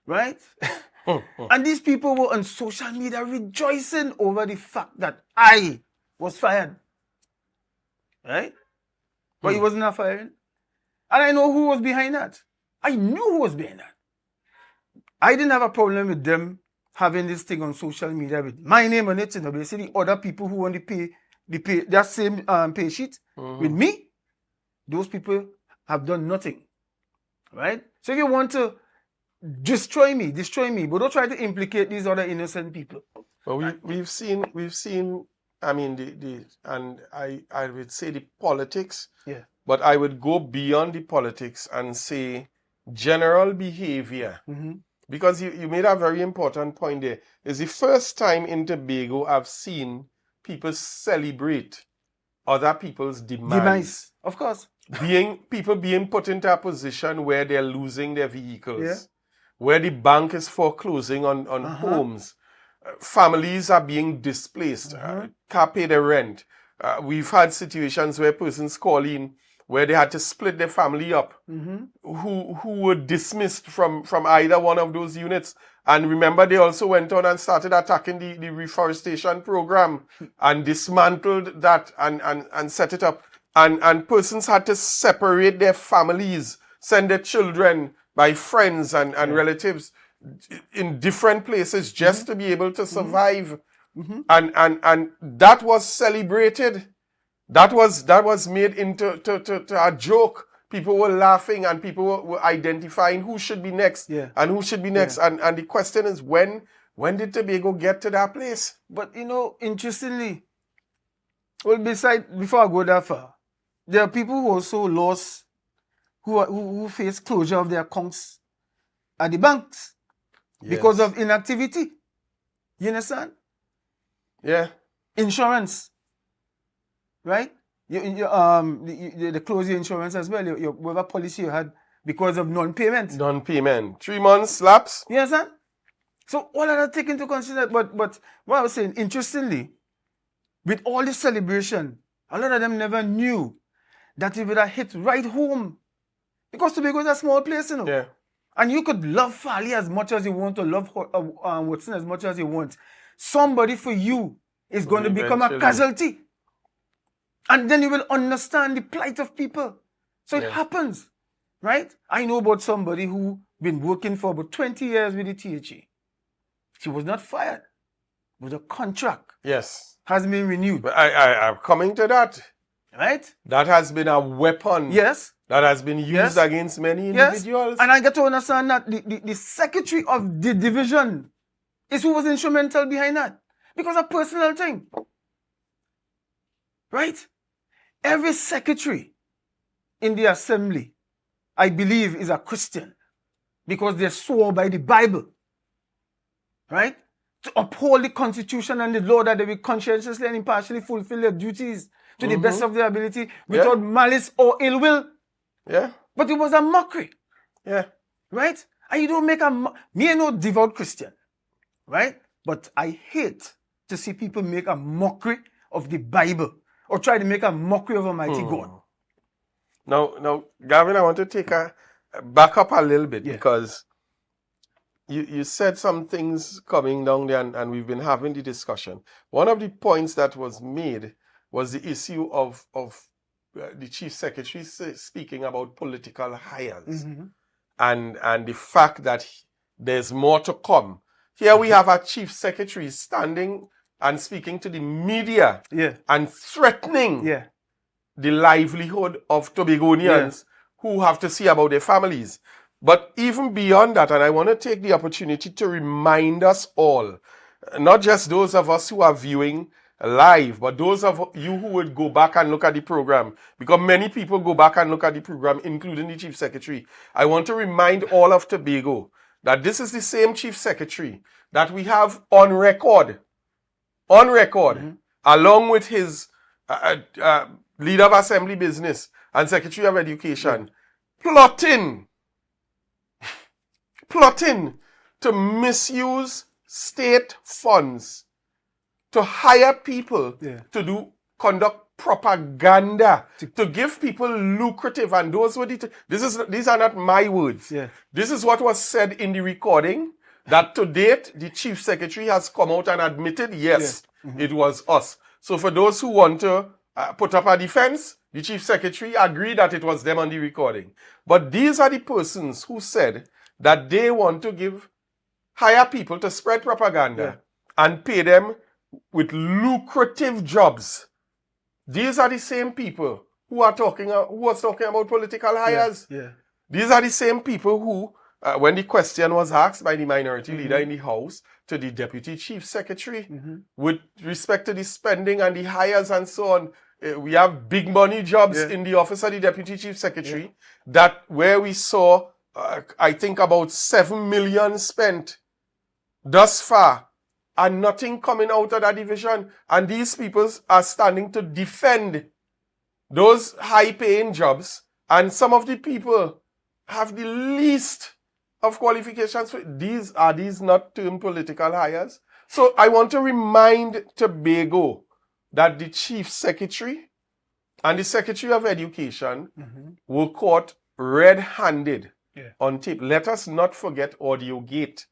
Right? And these people were on social media rejoicing over the fact that I was fired. Right? But he wasn't not firing. And I know who was behind that. I knew who was behind that. I didn't have a problem with them having this thing on social media with my name on it. But you see the other people who want to pay that same pay sheet with me, those people have done nothing. Right? So if you want to destroy me, but don't try to implicate these other innocent people. Well, we've seen. I mean, and I would say the politics. Yeah. But I would go beyond the politics and say general behavior. Because you made a very important point there. It's the first time in Tobago I've seen people celebrate other people's demise. Of course. People being put into a position where they're losing their vehicles, where the bank is foreclosing on homes. Families are being displaced, can't pay their rent. We've had situations where persons call in where they had to split their family up, who were dismissed from either one of those units. And remember, they also went on and started attacking the reforestation program and dismantled that and set it up. And persons had to separate their families, send their children by friends and relatives in different places just to be able to survive. And that was celebrated. That was made into a joke. People were laughing and people were identifying who should be next and who should be next. And the question is, when did Tobago get to that place? But interestingly, well, before I go that far, there are people who also lost, who face closure of their accounts at the banks because of inactivity. You understand? Yeah. Insurance. Right? They close your insurance as well. Whatever policy you had because of non-payment. 3 months lapse. You understand? So all of that taken into consideration. But what I was saying, interestingly, with all this celebration, a lot of them never knew that it would have hit right home. Because Tobago is a small place, Yeah. And you could love Farley as much as you want, or love Watson as much as you want. Somebody for you is going to become a Eventually. casualty. And then you will understand the plight of people. So it happens, right? I know about somebody who been working for about 20 years with the THE. She was not fired, but a contract Yes. has been renewed, But I'm coming to that. right? That has been a weapon Yes. that has been used Yes. against many Yes. individuals. And I get to understand that the secretary of the division is who was instrumental behind that. Because a personal thing. Right? Every secretary in the assembly, I believe, is a Christian. Because they swore by the Bible. Right? To uphold the Constitution and the law, that they will conscientiously and impartially fulfill their duties to the best of their ability without malice or ill will. Yeah. But it was a mockery. Yeah. Right? And you don't make me ain't no devout Christian. Right? But I hate to see people make a mockery of the Bible or try to make a mockery of Almighty God. Now, Gavin, I want to take a back up a little bit Yeah. because you said some things coming down there and we've been having the discussion. One of the points that was made was the issue of the chief secretary speaking about political hires and the fact that there's more to come. Here we have a chief secretary standing and speaking to the media and threatening the livelihood of Tobagonians who have to see about their families. But even beyond that, and I want to take the opportunity to remind us all, not just those of us who are viewing live, but those of you who would go back and look at the program, because many people go back and look at the program, including the chief secretary. I want to remind all of Tobago that this is the same chief secretary that we have on record, along with his leader of assembly business and secretary of education, plotting to misuse state funds to hire people to conduct propaganda, to give people lucrative, and those were these are not my words. This is what was said in the recording, that to date the chief secretary has come out and admitted, yes, it was us. So for those who want to put up a defense, the chief secretary agreed that it was them on the recording. But these are the persons who said that they want to hire people to spread propaganda and pay them with lucrative jobs. These are the same people who was talking about political hires. These are the same people who, when the question was asked by the minority leader in the House to the deputy chief secretary, with respect to the spending and the hires and so on, we have big money jobs in the office of the deputy chief secretary, that where we saw, I think about 7 million spent thus far, and nothing coming out of that division. And these people are standing to defend those high-paying jobs, and some of the people have the least of qualifications for these. Are these not termed political hires? So I want to remind Tobago that the chief secretary and the secretary of education were caught red-handed on tape. Let us not forget AudioGate.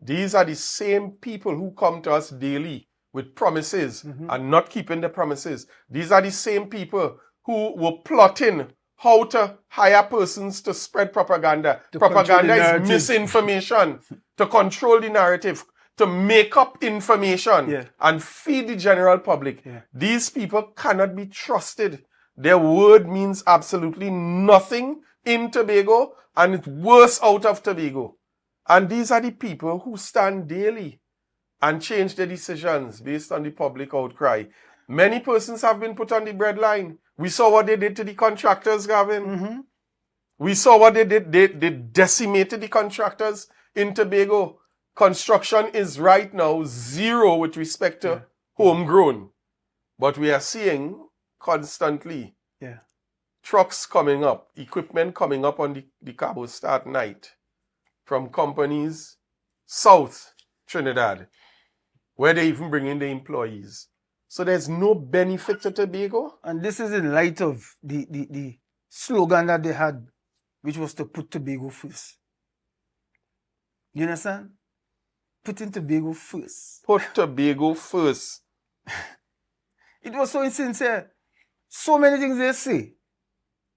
These are the same people who come to us daily with promises and not keeping the promises. These are the same people who were plotting how to hire persons to spread propaganda. Propaganda is misinformation, to control the narrative, to make up information and feed the general public. These people cannot be trusted. Their word means absolutely nothing in Tobago, and it's worse out of Tobago. And these are the people who stand daily and change their decisions based on the public outcry. Many persons have been put on the breadline. We saw what they did to the contractors, Gavin. We saw what they did. They decimated the contractors in Tobago. Construction is right now zero with respect to homegrown. But we are seeing constantly trucks coming up, equipment coming up on the Cabo Start night from companies south Trinidad, where they even bring in the employees. So there's no benefit to Tobago. And this is in light of the slogan that they had, which was to put Tobago first. You understand? Putting Tobago first. Put Tobago first. It was so insincere. So many things they say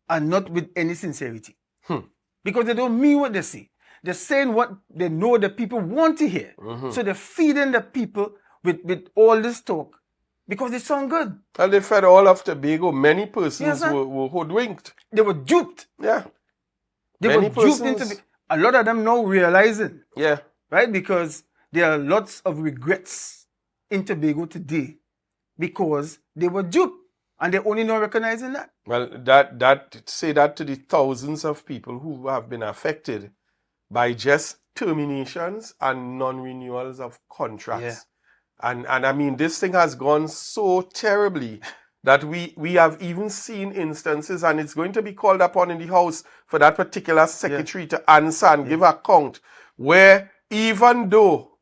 are not with any sincerity. Because they don't mean what they say. They're saying what they know the people want to hear. So they're feeding the people with all this talk because they sound good. And they fed all of Tobago. Many persons Yes, sir. were hoodwinked. They were duped. Yeah. They Many were duped persons- into a lot of them now realizing, Yeah. right? Because there are lots of regrets in Tobago today because they were duped and they're only not recognizing that. Well, that say that to the thousands of people who have been affected by just terminations and non-renewals of contracts. And I mean, this thing has gone so terribly that we have even seen instances, and it's going to be called upon in the House for that particular secretary to answer and give account, where even though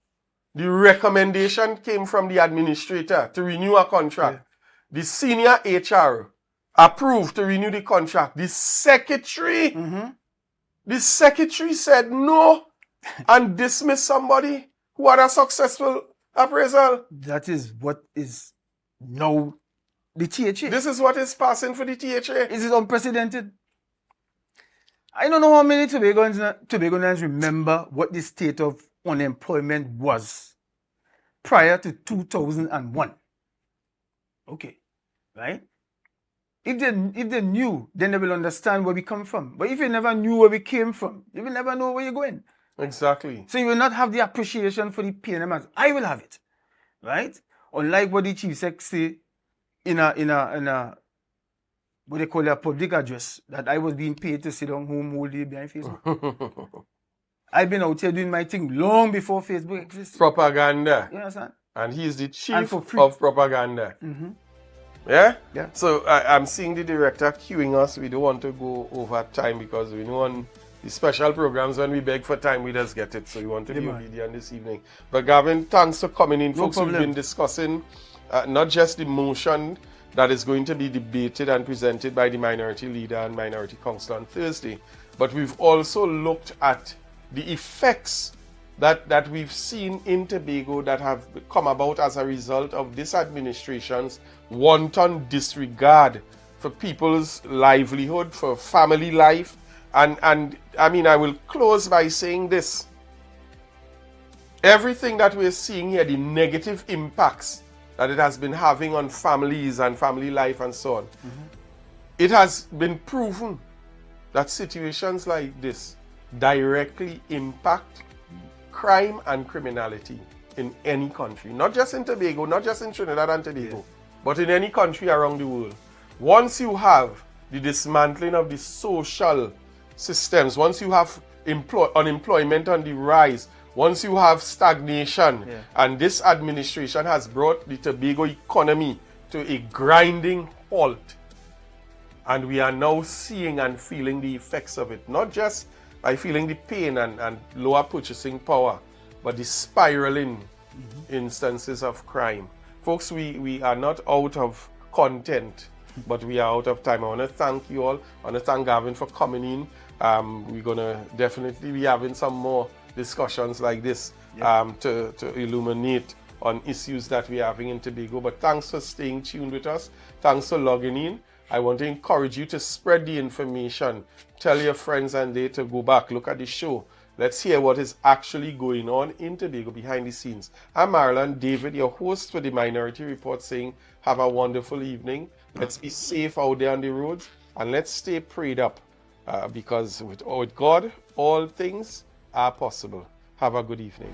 the recommendation came from the administrator to renew a contract, the senior HR approved to renew the contract. The secretary said no and dismissed somebody who had a successful appraisal. That is what is now the THA. This is what is passing for the THA. This is unprecedented. I don't know how many Tobagoans remember what the state of unemployment was prior to 2001. Okay, right? If they knew, then they will understand where we come from. But if you never knew where we came from, you will never know where you're going. Exactly. So you will not have the appreciation for the pain amounts. I will have it, right? Unlike what the chief sec say in a what they call a public address that I was being paid to sit down home all day behind Facebook. I've been out here doing my thing long before Facebook existed. Propaganda. You understand? And he's the And chief for free. of propaganda. Yeah? Yeah. So I'm seeing the director queuing us. We don't want to go over time because we know on the special programs when we beg for time, we just get it. So we want to be man. obedient this evening. But Gavin, thanks for coming in. No Folks, we've problem. been discussing not just the motion that is going to be debated and presented by the minority leader and minority council on Thursday, but we've also looked at the effects that we've seen in Tobago that have come about as a result of this administration's wanton disregard for people's livelihood, for family life. And I mean, I will close by saying this. Everything that we're seeing here, the negative impacts that it has been having on families and family life and so on, it has been proven that situations like this directly impact crime and criminality in any country, not just in Tobago, not just in Trinidad and Tobago, but in any country around the world. Once you have the dismantling of the social systems, once you have unemployment on the rise, once you have stagnation, and this administration has brought the Tobago economy to a grinding halt, and we are now seeing and feeling the effects of it, not just by feeling the pain and lower purchasing power, but the spiraling instances of crime. Folks, we are not out of content, but we are out of time. I want to thank you all. I want to thank Gavin for coming in. We're going to definitely be having some more discussions like this to illuminate on issues that we're having in Tobago. But thanks for staying tuned with us. Thanks for logging in. I want to encourage you to spread the information. Tell your friends and they to go back, look at the show. Let's hear what is actually going on in Tobago behind the scenes. I'm Marilyn David, your host for the Minority Report, saying have a wonderful evening. Let's be safe out there on the roads and let's stay prayed up because with God, all things are possible. Have a good evening.